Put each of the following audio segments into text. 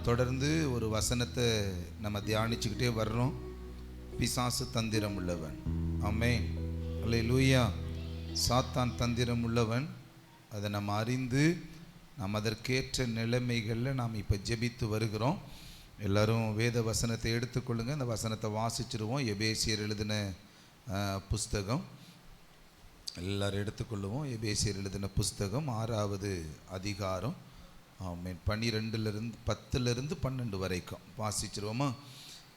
தொடர்ந்து ஒரு வசனத்தை நம்ம தியானிச்சுக்கிட்டே வர்றோம். பிசாசு தந்திரம் உள்ளவன். ஆமென். அல்லேலூயா. சாத்தான் தந்திரம் உள்ளவன். அதை நம்ம அறிந்து நாம் அதற்கேற்ற நிலைமைகளில் நாம் இப்போ ஜெபித்து வருகிறோம். எல்லோரும் வேத வசனத்தை எடுத்துக்கொள்ளுங்க. இந்த வசனத்தை வாசிச்சிருவோம். எபேசியர் எழுதின புஸ்தகம் எல்லோரும் எடுத்துக்கொள்ளுவோம். எபேசியர் எழுதின புஸ்தகம் 6வது அதிகாரம். ஆமென். 10லிருந்து 12 வரைக்கும் வாசிச்சிருவோமா?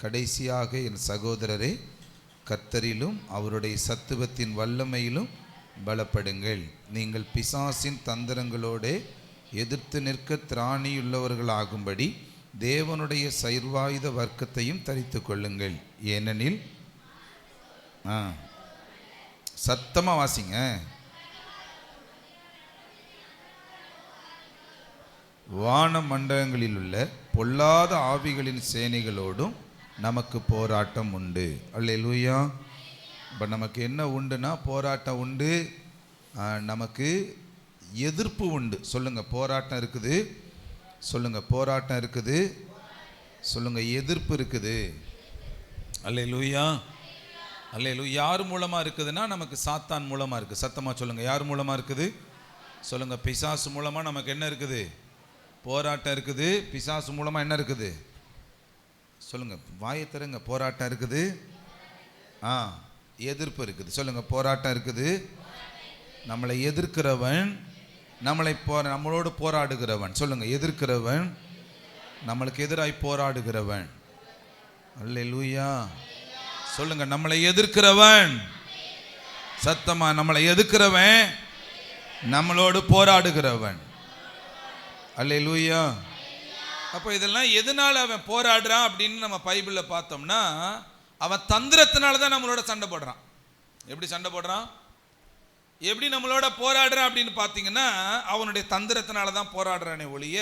கடைசியாக என் சகோதரரே, கர்த்தரிலும் அவருடைய சத்துவத்தின் வல்லமையிலும் பலப்படுங்கள். நீங்கள் பிசாசின் தந்திரங்களோடு எதிர்த்து நிற்க திராணியுள்ளவர்களாகும்படி தேவனுடைய சர்வாயுத வர்க்கத்தையும் தரித்து கொள்ளுங்கள். ஏனெனில் சத்தமாக வாசிங்க. வான மண்டலங்களில் உள்ள பொல்லாத ஆவிகளின் சேனைகளோடும் நமக்கு போராட்டம் உண்டு. அல்லேலூயா. இப்போ நமக்கு என்ன உண்டுனா போராட்டம் உண்டு, நமக்கு எதிர்ப்பு உண்டு. சொல்லுங்கள், போராட்டம் இருக்குது. சொல்லுங்கள், போராட்டம் இருக்குது. சொல்லுங்கள், எதிர்ப்பு இருக்குது. அல்லேலூயா. அல்லேலூயா. யார் மூலமாக இருக்குதுன்னா நமக்கு சாத்தான் மூலமாக இருக்குது. சத்தமாக சொல்லுங்கள், யார் மூலமாக இருக்குது? சொல்லுங்கள், பிசாசு மூலமாக நமக்கு என்ன இருக்குது? போராட்டம் இருக்குது. பிசாசு மூலமாக என்ன இருக்குது? சொல்லுங்கள், வாயை தருங்க. போராட்டம் இருக்குது. எதிர்ப்பு இருக்குது. சொல்லுங்கள், போராட்டம் இருக்குது. நம்மளை எதிர்க்கிறவன், நம்மளோடு போராடுகிறவன். சொல்லுங்கள், எதிர்க்கிறவன், நம்மளுக்கு எதிராய் போராடுகிறவன். அல்லேலூயா. சொல்லுங்கள், நம்மளை எதிர்க்கிறவன். சத்தமா, நம்மளை எதிர்க்கிறவன், நம்மளோடு போராடுகிறவன். அல்லேலூயா. அப்போ இதெல்லாம் எதனால அவன் போராடுறான் அப்படின்னு நம்ம பைபிளில் பார்த்தோம்னா, அவன் தந்திரத்தினால தான் நம்மளோட சண்டை போடுறான். எப்படி சண்டை போடுறான், எப்படி நம்மளோட போராடுறான் அப்படின்னு பார்த்தீங்கன்னா, அவனுடைய தந்திரத்தினால தான் போராடுறானே ஒழிய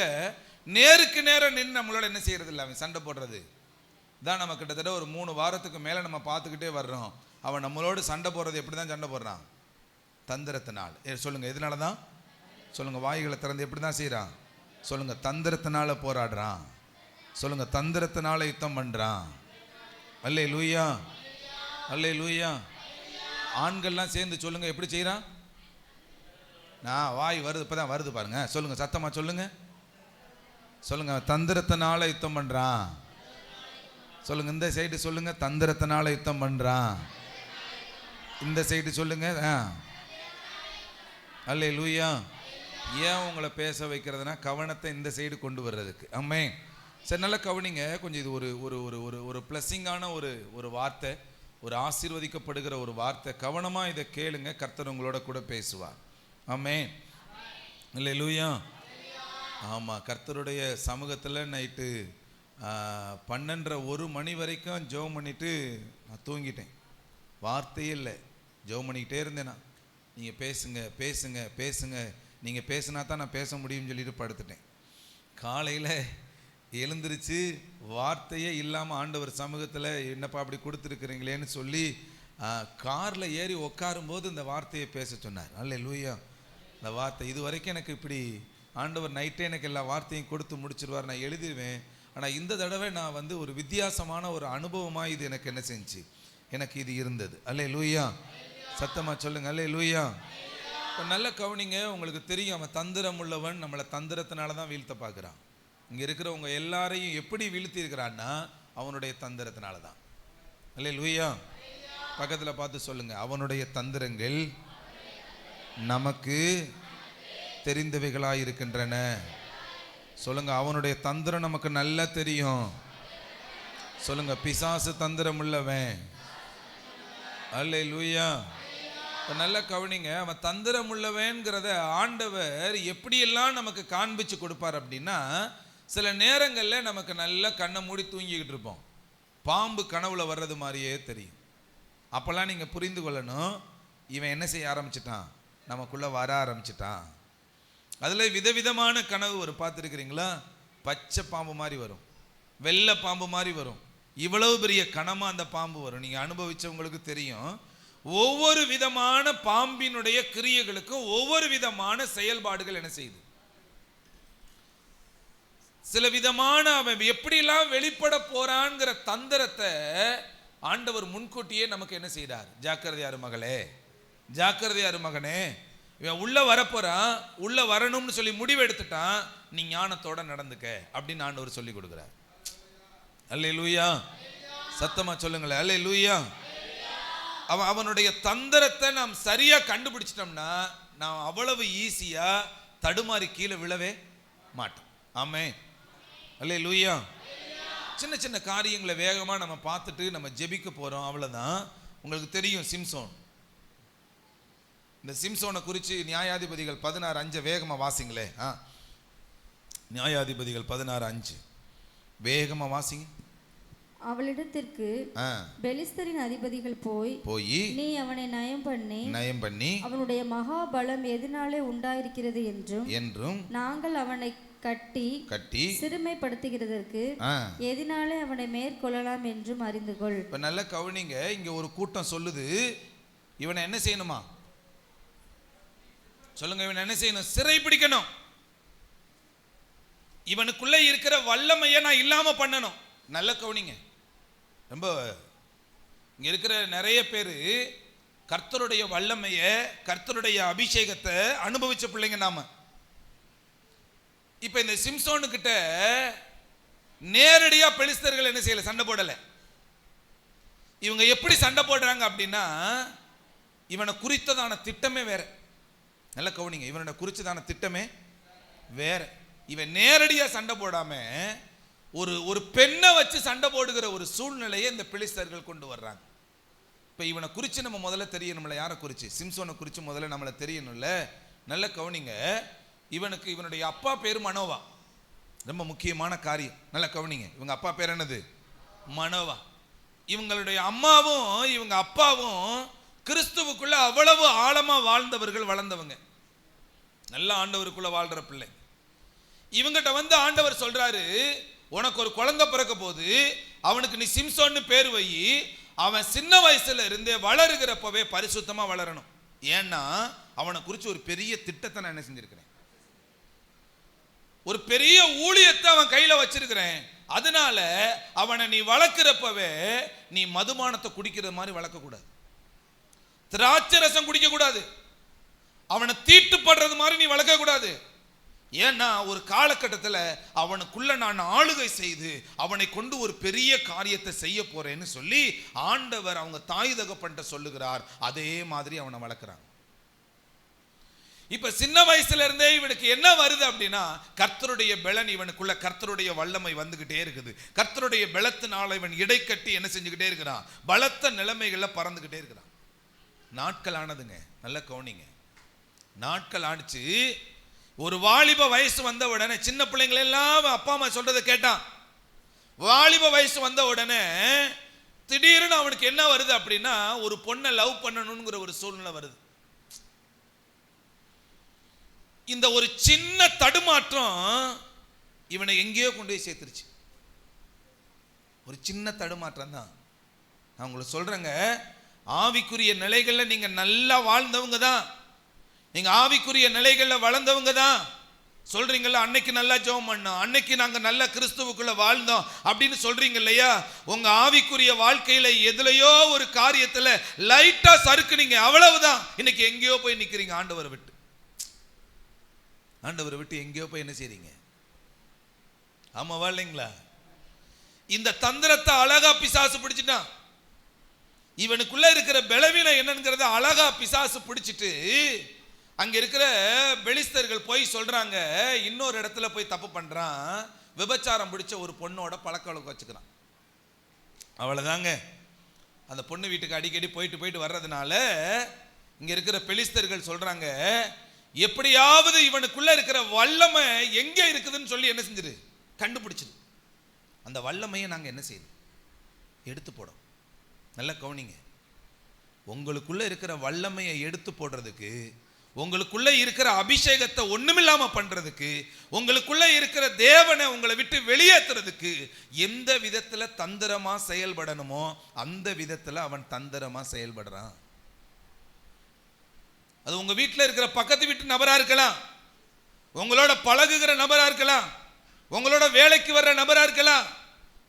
நேருக்கு நேரம் நின்று நம்மளோட என்ன செய்யறது இல்லை. அவன் சண்டை போடுறது தான் நம்ம கிட்டத்தட்ட ஒரு 3 வாரத்துக்கு மேலே நம்ம பார்த்துக்கிட்டே வர்றோம். அவன் நம்மளோடு சண்டை போடுறது எப்படி தான் சண்டை போடுறான்? தந்திரத்தினால். சொல்லுங்கள், எதனால தான்? சொல்லுங்கள், வாய்களை திறந்து எப்படி தான் செய்கிறான்? சொல்லுங்கள், தந்திரத்தினால போராடுறான். சொல்லுங்கள், தந்திரத்தினால யுத்தம் பண்ணுறான். அல்லேலூயா. அல்லேலூயா. ஆண்கள்லாம் சேர்ந்து சொல்லுங்கள், எப்படி செய்கிறான்? வாய் வருது, இப்போ தான் வருது பாருங்க. சொல்லுங்கள், சத்தமாக சொல்லுங்கள். சொல்லுங்கள், தந்திரத்தினால யுத்தம் பண்ணுறான். சொல்லுங்கள், இந்த சைடு சொல்லுங்கள், தந்திரத்தினால யுத்தம் பண்ணுறான். இந்த சைடு சொல்லுங்கள். அல்லேலூயா. ஏன் உங்களை பேச வைக்கிறதுனா கவனத்தை இந்த சைடு கொண்டு வர்றதுக்கு. ஆமென். சரி, நல்லா கவனிங்க. கொஞ்சம் இது ஒரு ஒரு ஒரு ஒரு பிளஸ்ஸிங்கான ஒரு வார்த்தை, ஒரு ஆசீர்வதிக்கப்படுகிற ஒரு வார்த்தை. கவனமாக இதை கேளுங்க. கர்த்தர் உங்களோட கூட பேசுவார். ஆமென். அல்லேலூயா. ஆமாம், கர்த்தருடைய சமூகத்தில் நைட்டு 12:30 1 வரைக்கும் ஜெபம் பண்ணிவிட்டு நான் தூங்கிட்டேன். வார்த்தையே இல்லை. ஜெபம் பண்ணிக்கிட்டே இருந்தேன். நீங்கள் பேசுங்க பேசுங்க பேசுங்க, நீங்கள் பேசுனா தான் நான் பேச முடியும்னு சொல்லிட்டு படுத்துட்டேன். காலையில் எழுந்திரிச்சு வார்த்தையே இல்லாமல் ஆண்டவர் சமூகத்தில் என்னப்பா அப்படி கொடுத்துருக்குறீங்களேன்னு சொல்லி காரில் ஏறி உட்காரும்போது இந்த வார்த்தையை பேச சொன்னார். அல்லேலூயா. இந்த வார்த்தை இது வரைக்கும் எனக்கு இப்படி ஆண்டவர் நைட்டே எனக்கு எல்லா வார்த்தையும் கொடுத்து முடிச்சிருவார், நான் எழுதிடுவேன். ஆனால் இந்த தடவை நான் ஒரு வித்தியாசமான ஒரு அனுபவமாக இது எனக்கு என்ன செஞ்சு, எனக்கு இது இருந்தது. அல்லேலூயா. சத்தமாக சொல்லுங்க, அல்லேலூயா. இப்போ நல்ல கவனிங்க. உங்களுக்கு தெரியும், அவன் தந்திரம் உள்ளவன். நம்மளை தந்திரத்தினால தான் வீழ்த்த பார்க்குறான். இங்கே இருக்கிறவங்க எல்லாரையும் எப்படி வீழ்த்தி இருக்கிறான்னா அவனுடைய தந்திரத்தினால தான். அல்லேலூயா. பக்கத்தில் பார்த்து சொல்லுங்க, அவனுடைய தந்திரங்கள் நமக்கு தெரிந்தவைகளாக இருக்கின்றன. சொல்லுங்க, அவனுடைய தந்திரம் நமக்கு நல்லா தெரியும். சொல்லுங்க, பிசாசு தந்திரம் உள்ளவன். அல்லேலூயா. நல்ல கவனிங்க. அவன் தந்திரம் உள்ளவன்கிறத ஆண்டவர் எப்படியெல்லாம் நமக்கு காண்பிச்சு கொடுப்பார் அப்படின்னா, சில நேரங்களில் நமக்கு நல்லா கண்ணை மூடி தூங்கிக்கிட்டு இருப்போம். பாம்பு கனவுல வர்றது மாதிரியே தெரியும். அப்போல்லாம் நீங்கள் புரிந்து கொள்ளணும், இவன் என்ன செய்ய ஆரம்பிச்சிட்டான், நமக்குள்ளே வர ஆரம்பிச்சிட்டான். அதில் விதவிதமான கனவு வரும். பார்த்துருக்கிறீங்களா? பச்சை பாம்பு மாதிரி வரும், வெள்ளை பாம்பு மாதிரி வரும், இவ்வளவு பெரிய கனமாக அந்த பாம்பு வரும். நீங்கள் அனுபவிச்சவங்களுக்கு தெரியும். ஒவ்வொரு விதமான பாம்பினுடைய கிரியைகளுக்கும் ஒவ்வொரு விதமான செயல்பாடுகள் என்ன செய்யுது. சில விதமான அவன் எப்படிலாம் வெளிப்பட போறான்ங்கிற தந்திரத்தை ஆண்டவர் முன்கூட்டியே நமக்கு என்ன செய்தார்? ஜாக்கிரதையாரு மகளே, ஜாக்கிரதையாரு மகனே, இவன் உள்ள வரப்போறான், உள்ள வரணும்னு சொல்லி முடிவு எடுத்துட்டான், நீ ஞானத்தோட நடந்துக்க அப்படின்னு ஆண்டவர் சொல்லி கொடுக்கிறார். அல்லேலூயா, சத்தமா சொல்லுங்களேன், அல்லேலூயா. அவனுடைய தந்திரத்தை நாம் சரியா கண்டுபிடிச்சிட்டோம்னா நாம் அவ்வளவு ஈஸியா தடுமாறி கீழே விழவே மாட்டோம். ஆமென், அல்லேலூயா. சின்ன சின்ன காரியங்களை வேகமா நம்ம பார்த்துட்டு நம்ம ஜெபிக்க போறோம், அவ்வளவுதான். உங்களுக்கு தெரியும் சிம்சோன். இந்த சிம்சோனை குறித்து நியாயாதிபதிகள் 16:5 வேகமா வாசிங்களே. நியாயாதிபதிகள் 16:5 வேகமா வாசிங்க. அவளிடத்திற்கு பெலிஸ்தரின் அதிபதிகள் போய் நீ அவனை நயம் பண்ணி அவனுடைய மகாபலம் எதனாலே உண்டாயிருக்கிறது என்றும் நாங்கள் அவனை கட்டி சிறுமைப்படுத்துகிறதற்கு எதனாலே அவனை மேற்கொள்ளலாம் என்றும் அறிந்து கொள். இப்ப நல்ல கவனிங்க, இங்க ஒரு கூட்டம் சொல்லுது இவனை என்ன செய்யணுமா? சொல்லுங்க, இவன் என்ன செய்யணும்? சிறை பிடிக்கணும். இவனுக்குள்ள இருக்கிற வல்லமையை நான் இல்லாம பண்ணணும். நல்ல கவனிங்க, ரொம்ப இங்க இருக்கிற நிறைய பேரு கர்த்தருடைய வல்லமைய, கர்த்தருடைய அபிஷேகத்தை அனுபவிச்ச பிள்ளைங்க நாம. இப்ப இந்த சிம்சோனுக்கிட்ட நேரடியா பெலிஸ்தர்கள் என்ன செய்யல, சண்டை போடல. இவங்க எப்படி சண்டை போடுறாங்க அப்படின்னா, இவனை குறித்ததான திட்டமே வேற. நல்ல கவனிங்க, இவனோட குறிச்சதான திட்டமே வேற. இவன் நேரடியா சண்டை போடாம ஒரு பெண்ணை வச்சு சண்டை போடுகிற ஒரு சூழ்நிலையை இந்த பெலிஸ்தர்கள் கொண்டு வர்றாங்க. இப்ப இவனை குறிச்சு நம்ம முதல்ல தெரியணும்ல. யாரை குறிச்சு? சிம்சோனை குறிச்சு முதல்ல நம்மளை தெரியணும்ல. நல்ல கவனிங்க, இவனுடைய அப்பா பேரு மனோவா. ரொம்ப முக்கியமான காரியம். நல்ல கவனிங்க, இவங்க அப்பா பேர் என்னது? மனோவா. இவங்களுடைய அம்மாவும் இவங்க அப்பாவும் கிறிஸ்துவுக்குள்ள அவ்வளவு ஆழமா வாழ்ந்தவர்கள், வளர்ந்தவங்க, நல்ல ஆண்டவருக்குள்ள வாழ்ற பிள்ளை. இவங்கிட்ட வந்து ஆண்டவர் சொல்றாரு, உனக்கு ஒரு குழந்தை பிறக்க போது, அவனுக்கு நீ சிம்சோன்னு பேர் வை. அவன் சின்ன வயசுல இருந்தே வளருகிறப்பவே பரிசுத்தமா வளரணும். ஏன்னா அவனை குறித்து ஒரு பெரிய திட்டத்தை நான் என்ன செஞ்சிருக்கிறேன், ஒரு பெரிய ஊழியத்தை அவன் கையில வச்சிருக்கிறேன். அதனால அவனை நீ வளர்க்கிறப்பவே நீ மதுபானத்தை குடிக்கிற மாதிரி வளர்க்க கூடாது, திராட்சை ரசம் குடிக்க கூடாது, அவனை தீட்டுப்படுறது மாதிரி நீ வளர்க்க கூடாது. ஏன்னா ஒரு காலகட்டத்தில் அவனுக்குள்ள நான் ஆளுகை செய்து அவனை கொண்டு ஒரு பெரிய காரியத்தை செய்ய போறேன்னு சொல்லி ஆண்டவர் அவங்க தாய் தகப்பன்ட்ட சொல்லுகிறார். அதே மாதிரி அவனை வளர்க்குறாங்க. இப்ப சின்ன வயசுல இருந்தே இவனுக்கு என்ன வருது அப்படின்னா, கர்த்தருடைய பலன் இவனுக்குள்ள, கர்த்தருடைய வல்லமை வந்துகிட்டே இருக்குது. கர்த்தருடைய பலத்தினால இவன் இடை கட்டி என்ன செஞ்சுக்கிட்டே இருக்கிறான், பலத்த நிலைமைகள்ல பறந்துகிட்டே இருக்கிறான். நாட்கள் ஆனதுங்க, நல்ல கவனிங்க, நாட்கள் ஆடிச்சு. ஒரு வாலிப வயசு வந்த உடனே, சின்ன பிள்ளைங்களெல்லாம் அப்பா அம்மா சொல்றதை கேட்டான். வாலிப வயசு வந்த உடனே திடீர்னு அவனுக்கு என்ன வருது அப்படின்னா, ஒரு பொண்ணை லவ் பண்ணணுங்கிற ஒரு சூழ்நிலை வருது. இந்த ஒரு சின்ன தடுமாற்றம் இவனை எங்கேயோ கொண்டு போய் சேர்த்துருச்சு. ஒரு சின்ன தடுமாற்றம் தான். நான் உங்களுக்கு சொல்றேங்க, ஆவிக்குரிய நிலைகள்ல நீங்க நல்லா வாழ்ந்தவங்க தான், நீங்க ஆவிக்குரிய நிலைகள்ல வளர்ந்தவங்க தான். சொல்றீங்கல்ல, அன்னைக்கு நல்லா ஜெபம் பண்ணோம், அன்னைக்கு நாங்க நல்ல கிறிஸ்துவுக்குள்ள வாழ்ந்தோம் அப்படின்னு சொல்றீங்க இல்லையா? உங்க ஆவிக்குரிய வாழ்க்கையில எதுலையோ ஒரு காரியத்துல லைட்டா சறுக்குனீங்க, அவ்வளவுதான். இன்னைக்கு எங்கேயோ போய் நிக்கிறீங்க, ஆண்டவரை விட்டு. ஆண்டவரை விட்டு எங்கேயோ போய் என்ன செய்றீங்க? ஆமாவா இல்லைங்களா? இந்த தந்திரத்தை அழகா பிசாசு பிடிச்சிட்டான். இவனுக்குள்ள இருக்கிற பலவீனம் என்னங்கிறத அழகா பிசாசு பிடிச்சிட்டு அங்க இருக்கிற பெலிஸ்தர்கள் போய் சொல்றாங்க, இன்னொரு இடத்துல போய் தப்பு பண்றான், விபச்சாரம் பிடிச்ச ஒரு பொண்ணோட பழக்க வழக்கம் வச்சுக்கிறான். அவ்வளவுதாங்க. அந்த பொண்ணு வீட்டுக்கு அடிக்கடி போயிட்டு வர்றதுனால இங்க இருக்கிற பெலிஸ்தர்கள் சொல்றாங்க, எப்படியாவது இவனுக்குள்ள இருக்கிற வல்லமை எங்க இருக்குதுன்னு சொல்லி என்ன செஞ்சிரு, கண்டுபிடிச்சிரு. அந்த வல்லமையை நாங்க என்ன செய்யணும், எடுத்து போடும். நல்லா கவனிங்க, உங்களுக்குள்ள இருக்கிற வல்லமையை எடுத்து போடுறதுக்கு, உங்களுக்குள்ள இருக்கிற அபிஷேகத்தை ஒண்ணுமில்லாம பண்றதுக்கு, உங்களுக்குள்ள இருக்கிற தேவனை உங்களை விட்டு வெளியேற்றுறதுக்கு எந்த விதத்துல தந்திரமா செயல்படணுமோ அந்த விதத்துல அவன் தந்திரமா செயல்படுறான். அது உங்க வீட்டில் இருக்கிற பக்கத்து வீட்டு நபரா இருக்கலாம், உங்களோட பழகுகிற நபரா இருக்கலாம், உங்களோட வேலைக்கு வர்ற நபரா இருக்கலாம்.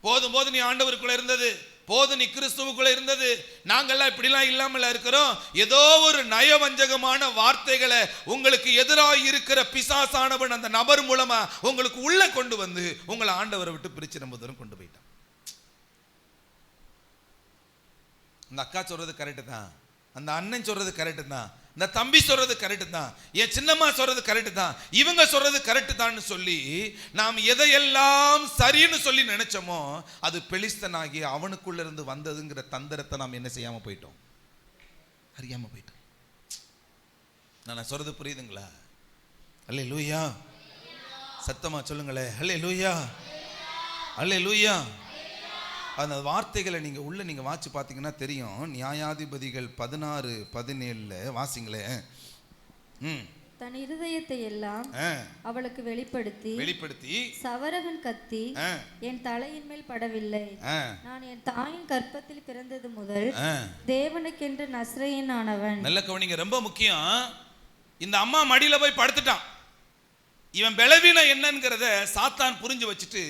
போதும் போது நீ ஆண்டவருக்குள்ள இருந்தது, போதும் நீ கிறிஸ்துவுக்குள்ள இருந்தது, நாங்கள்லாம் இப்படிலாம் இல்லாமல் இருக்கிறோம். ஏதோ ஒரு நயவஞ்சகமான வார்த்தைகளை உங்களுக்கு எதிராக இருக்கிற பிசாசானவன் அந்த நபர் மூலமா உங்களுக்கு உள்ள கொண்டு வந்து உங்களை ஆண்டவரை விட்டு பிரிச்சு ரொம்ப தூரம் கொண்டு போயிட்டான். அந்த அக்கா சொல்றது கரெக்டு தான், அந்த அண்ணன் சொல்றது கரெக்டு தான், இந்த தம்பி சொல்றது கரெக்டு தான், என் சின்னம்மா சொல்றது கரெக்டு தான், இவங்க சொல்றது கரெக்டு தான் சொல்லி நாம் எதையெல்லாம் சரின்னு சொல்லி நினைச்சோமோ அது பெலிஸ்தனாகி அவனுக்குள்ள இருந்து வந்ததுங்கிற தந்திரத்தை நாம் என்ன செய்யாம போயிட்டோம், அறியாம போயிட்டோம். நான் சொல்றது புரியுதுங்களா? அல்லேலூயா, சத்தமா சொல்லுங்களே அல்லேலூயா, அல்லேலூயா. அந்த வார்த்தைகளை நீங்க உள்ள நீங்க வாசி பார்த்தீங்கன்னா தெரியும். நியாயாதிபதிகள் 16:17 வாசிங்களே. தன் இருதயத்தை எல்லாம் அவளுக்கு வெளிப்படுத்தி சவரகன் கத்தி என் தலையின் மேல் படவில்லை. நான் என் தாயின் கற்பத்தில் பிறந்தது முதல் தேவனுக்கென்று நஸ்ரயனானவன். நல்ல கவனிங்க, ரொம்ப முக்கியம். இந்த அம்மா மடியில போய் படுத்துட்டான். இவன் பலவீனம் என்னங்கிறத சாத்தான் புரிஞ்சு வச்சுட்டு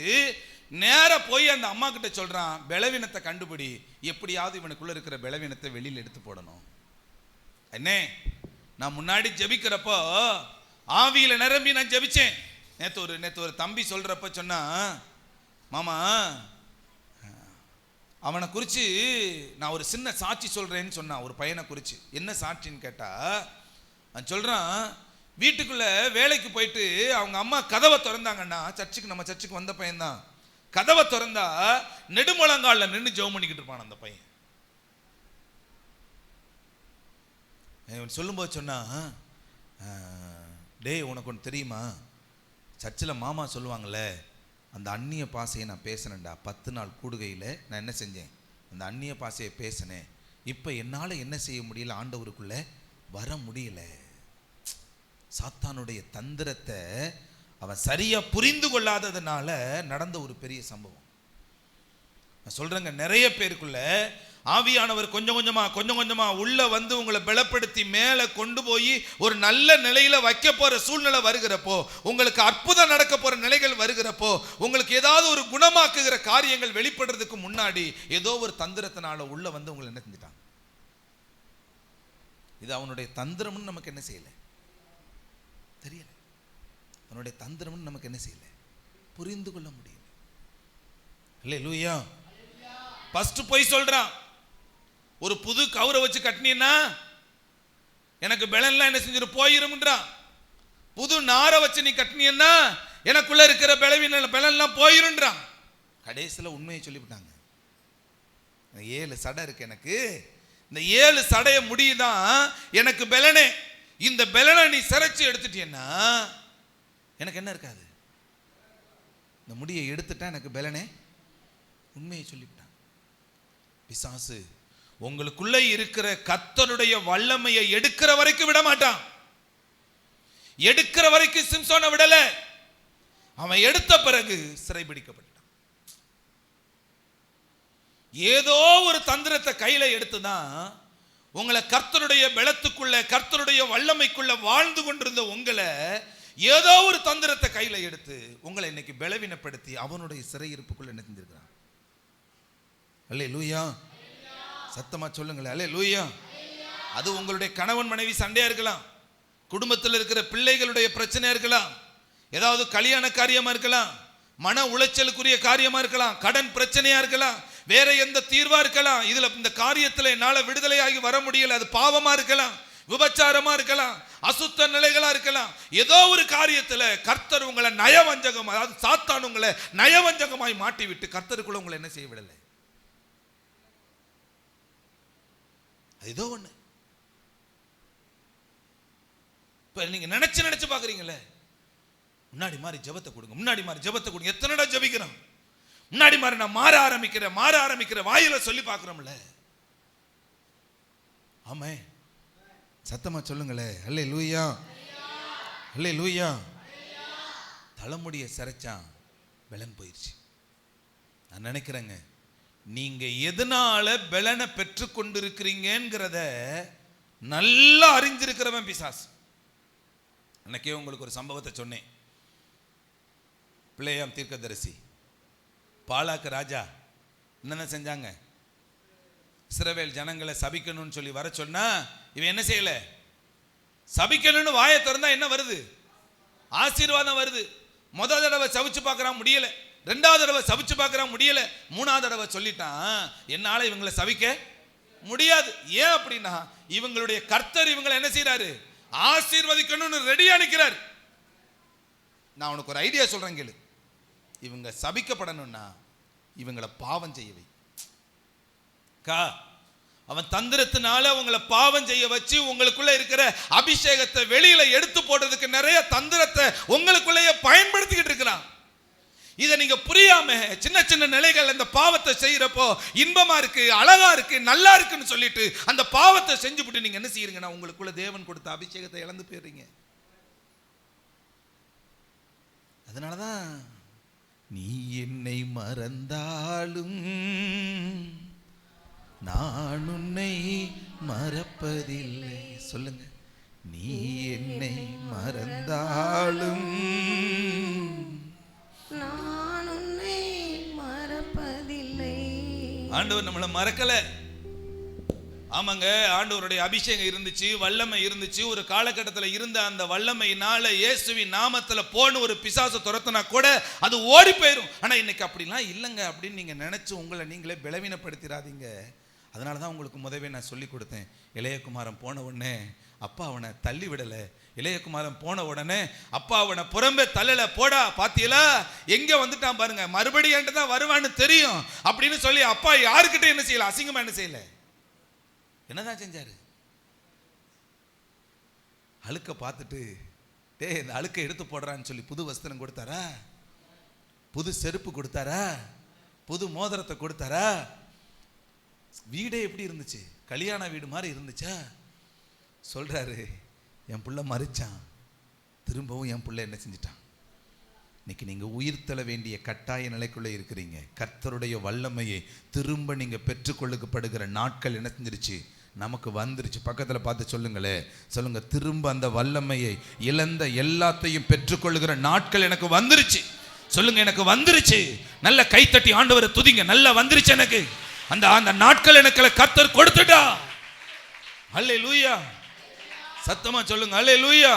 நேர போய் அந்த அம்மா கிட்ட சொல்றான், பலவீனத்தை கண்டுபிடி, எப்படியாவது இவனுக்குள்ள இருக்கிற பலவீனத்தை வெளியில் எடுத்து போடணும். என்ன, நான் முன்னாடி ஜெபிக்கிறப்போ ஆவியில நிரம்பி நான் ஜெபிச்சேன். நேத்து ஒரு தம்பி சொல்றப்ப சொன்னா, மாமா அவனை குறிச்சு நான் ஒரு சின்ன சாட்சி சொல்றேன்னு சொன்னான். ஒரு பையனை குறிச்சு. என்ன சாட்சின்னு கேட்டா, நான் சொல்றான், வீட்டுக்குள்ள வேலைக்கு போயிட்டு அவங்க அம்மா கதவை திறந்தாங்கன்னா, நம்ம சர்ச்சுக்கு வந்த பையன்தான், கதவை திறந்தா நெடுமுழங்கால நின்று ஜெபம் பண்ணிக்கிட்டு இருப்பான் அந்த பையன். சொல்லும்போது சொன்னா, டேய் உனக்கு ஒன்று தெரியுமா, சர்ச்சில் மாமா சொல்லுவாங்கள்ல, அந்த அந்நிய பாசையை நான் பேசினேன்டா. 10 நாள் கூடுகையில் நான் என்ன செஞ்சேன், அந்த அந்நிய பாசையை பேசினேன். இப்போ என்னால் என்ன செய்ய முடியல, ஆண்டவருக்குள்ளே வர முடியல. சாத்தானுடைய தந்திரத்தை அவன் சரியா புரிந்து கொள்ளாததுனால நடந்த ஒரு பெரிய சம்பவம். நான் சொல்றேங்க, நிறைய பேருக்குள்ள ஆவியானவர் கொஞ்சம் கொஞ்சமா உள்ள வந்து உங்களை பலப்படுத்தி மேலே கொண்டு போய் ஒரு நல்ல நிலையில வைக்க போற சூழ்நிலை வருகிறப்போ, உங்களுக்கு அற்புதம் நடக்க போற நிலைகள் வருகிறப்போ, உங்களுக்கு ஏதாவது ஒரு குணமாக்குகிற காரியங்கள் வெளிப்படுறதுக்கு முன்னாடி ஏதோ ஒரு தந்திரத்தினால உள்ள வந்து உங்களை என்ன செஞ்சிட்டாங்க. இது அவனுடைய தந்திரம்னு நமக்கு என்ன செய்யல, தெரியல. அவனுடைய தந்திரம்னு நமக்கு என்ன செய்யல, புரிந்து கொள்ள முடியல. அல்லேலூயா. ஃபர்ஸ்ட் போய் சொல்றான், ஒரு புது கவுரை வச்சு கட்டினீன்னா எனக்கு பலன்லாம் என்ன செஞ்சிரு போயிரும்ன்றான். புது நாரை வச்சு நீ கட்டினீன்னா எனக்குள்ள இருக்கிற பலன்லாம் போயிருன்றான். கடைசியில் உண்மையை சொல்லிவிட்டாங்க. 7 சடை இருக்கு எனக்கு, இந்த 7 சடைய முடியுதான் எனக்கு பலனே. இந்த பலனை நீ சிறைச்சு எடுத்துட்டீன்னா எனக்கு என்ன இருக்காது, இந்த முடியை எடுத்துட்டா எனக்கு பலனே. உண்மையை சொல்லிவிட்டான் பிசாசு. உங்களுக்குள்ள இருக்கிற கர்த்தருடைய வல்லமையை எடுக்கிற வரைக்கும் விட மாட்டான். எடுக்கிற வரைக்கும் சிம்சோனை விடல. அவன் எடுத்த பிறகு சிறைபிடிக்கப்பட்டான். ஏதோ ஒரு தந்திரத்தை கையில எடுத்துதான் உங்களை கர்த்தருடைய பலத்துக்குள்ள கர்த்தருடைய வல்லமைக்குள்ள வாழ்ந்து கொண்டிருந்த உங்களை ஏதோ ஒரு தந்திரத்தை கையில எடுத்து உங்களை இன்னைக்கு பலவீனப்படுத்தி அவனுடைய சிறையிருப்புக்குள்ள என்ன செஞ்சிருக்கிறான். அல்லேலூயா, சத்தமா சொல்லுங்களேன் அல்லேலூயா. அது உங்களுடைய கணவன் மனைவி சண்டையா இருக்கலாம், குடும்பத்தில் இருக்கிற பிள்ளைகளுடைய பிரச்சனையா இருக்கலாம், ஏதாவது கல்யாண காரியமா இருக்கலாம், மன உளைச்சலுக்குரிய காரியமா இருக்கலாம், கடன் பிரச்சனையா இருக்கலாம், வேற எந்த தீர்வா இருக்கலாம். இதுல இந்த காரியத்துல என்னால விடுதலையாகி வர முடியல, அது பாவமா இருக்கலாம், விபச்சாரமா இருக்கலாம், அசுத்த நிலைகளா இருக்கலாம். ஏதோ ஒரு காரியத்துல கர்த்தர் உங்களை நயவஞ்சகம், அதாவது சாத்தான் உங்களை நயவஞ்சகமாய் மாட்டி விட்டு கர்த்தருக்குள்ள உங்களை என்ன செய்ய விடலை. ஏதோ ஒண்ணு இப்ப நீங்க நினைச்சு பாக்குறீங்களே, முன்னாடி மாதிரி ஜெபத்தை கொடுங்க, முன்னாடி மாதிரி ஜெபத்தை கொடுங்க. எத்தனைடா ஜெபிக்கிறோம், முன்னாடி மாதிரி நான் மாற ஆரம்பிக்கிறேன் வாயில சொல்லி பார்க்கிறோம்ல. ஆமே, சத்தமா சொல்லுங்களே அல்லேலூயா, அல்லேலூயா. தலைமுடியை சிரைச்சான், பலன் போயிடுச்சு. நான் நினைக்கிறேங்க, நீங்க எதனால பலனை பெற்று கொண்டிருக்கிறீங்கிறத நல்லா அறிஞ்சிருக்கிறவன் பிசாசு. அன்னைக்கே உங்களுக்கு ஒரு சம்பவத்தை சொன்னேன். பிளேயாம் தீர்க்கதரிசி, பாலாக்கு ராஜா என்னென்ன செஞ்சாங்க? இஸ்ரவேல் ஜனங்களை சபிக்கணும்னு சொல்லி வர சொன்னா இவன் என்ன செய்யல? சபிக்கணும்னு வாயை திறந்தா என்ன வருது? ஆசீர்வாதம் வருது. முதல் தடவை சபிச்சு பார்க்கறான், முடியல. ரெண்டாவது தடவை சபிச்சு பார்க்கறான், முடியல. மூணாவது தடவை சொல்லிட்டான், என்னால இவங்களை சபிக்க முடியாது. ஏன் அப்படின்னா இவங்களுடைய கர்த்தர் இவங்களை என்ன செய்யறாரு? ஆசீர்வதிக்கணும்னு ரெடியா நிற்கிறார். நான் உனக்கு ஒரு ஐடியா சொல்றேன் கேளு. இவங்க சபிக்கப்படணும்னா இவங்களை பாவம் செய்ய வை. அவன் தந்திரத்தினால உங்களை பாவம் செய்ய வச்சு உங்களுக்குள்ள இருக்கிற அபிஷேகத்தை வெளியில எடுத்து போடுறதுக்கு நிறைய தந்திரத்தை உங்களுக்குள்ளேயே பயன்படுத்திக்கிட்டு இருக்கிறான். இதை நீங்க புரியாம சின்ன சின்ன நிலைகள் அந்த பாவத்தை செய்யறப்போ இன்பமா இருக்கு, அழகா இருக்கு, நல்லா இருக்குன்னு சொல்லிட்டு அந்த பாவத்தை செஞ்சுவிட்டு நீங்க என்ன செய்யறீங்கன்னா உங்களுக்குள்ள தேவன் கொடுத்த அபிஷேகத்தை இழந்து போயிடுறீங்க. அதனாலதான் நீ என்னை மறந்தாலும் நான் உன்னை மறப்பதில்லை. சொல்லுங்க, நீ என்னை மறந்தாலும் நான் உன்னை மறப்பதில்லை. ஆண்டவர் நம்மளை மறக்கல. ஆமாங்க, ஆண்டவருடைய அபிஷேகம் இருந்துச்சு, வல்லமை இருந்துச்சு. ஒரு காலகட்டத்தில் இருந்த அந்த வல்லமையினால இயேசுவின் நாமத்துல போன ஒரு பிசாசு துரத்தினா கூட அது ஓடி போயிடும். ஆனா இன்னைக்கு அப்படிலாம் இல்லைங்க அப்படின்னு நீங்க நினைச்சு உங்களை நீங்களே பலவீனப்படுத்திடாதீங்க. அதனால தான் உங்களுக்கு முதவே நான் சொல்லி கொடுத்தேன். இளையகுமாரன் போன உடனே அப்பா அவனை தள்ளி விடலை. இளையகுமாரன் போன உடனே அப்பா அவனை புறம்பே தள்ளல. போடா, பாத்தியலா எங்க வந்துட்டான் பாருங்க, மறுபடியும் தான் வருவான்னு தெரியும் அப்படின்னு சொல்லி அப்பா யாருக்கிட்ட என்ன செய்யல? அசிங்கமா என்ன செய்யல? என்னதான் செஞ்சாரு? அழுக்க பார்த்துட்டு இந்த அழுக்க எடுத்து போடுறான்னு சொல்லி புது வஸ்திரம் கொடுத்தாரா? புது செருப்பு கொடுத்தாரா? புது மோதிரத்தை கொடுத்தாரா? வீடே எப்படி இருந்துச்சு? கல்யாண வீடு மாதிரி இருந்துச்சா? சொல்றாரு, என் புள்ள மறிச்சான், திரும்பவும் என் புள்ள என்ன செஞ்சிட்டான். இன்னைக்கு நீங்க உயிர் தள்ள வேண்டிய கட்டாய நிலைக்குள்ள இருக்கிறீங்க. கர்த்தருடைய வல்லமையை திரும்ப நீங்க பெற்றுக்கொள்ளப்படுகிற நாட்கள் என்ன செஞ்சிருச்சு? நமக்கு வந்துருச்சு. பக்கத்துல பார்த்து சொல்லுங்களே, சொல்லுங்க, திரும்ப அந்த வல்லமையை இழந்த எல்லாத்தையும் பெற்றுக்கொள்ளுகிற நாட்கள் எனக்கு வந்துருச்சு. சொல்லுங்க, எனக்கு வந்துருச்சு. நல்ல கைத்தட்டி ஆண்டவரை துதிங்க. நல்லா வந்துருச்சு எனக்கு. அந்த அந்த நாட்கள் எனக்கு கர்த்தர் கொடுத்துட்டா. அல்லேலூயா. சத்தமா சொல்லுங்க, அல்லேலூயா.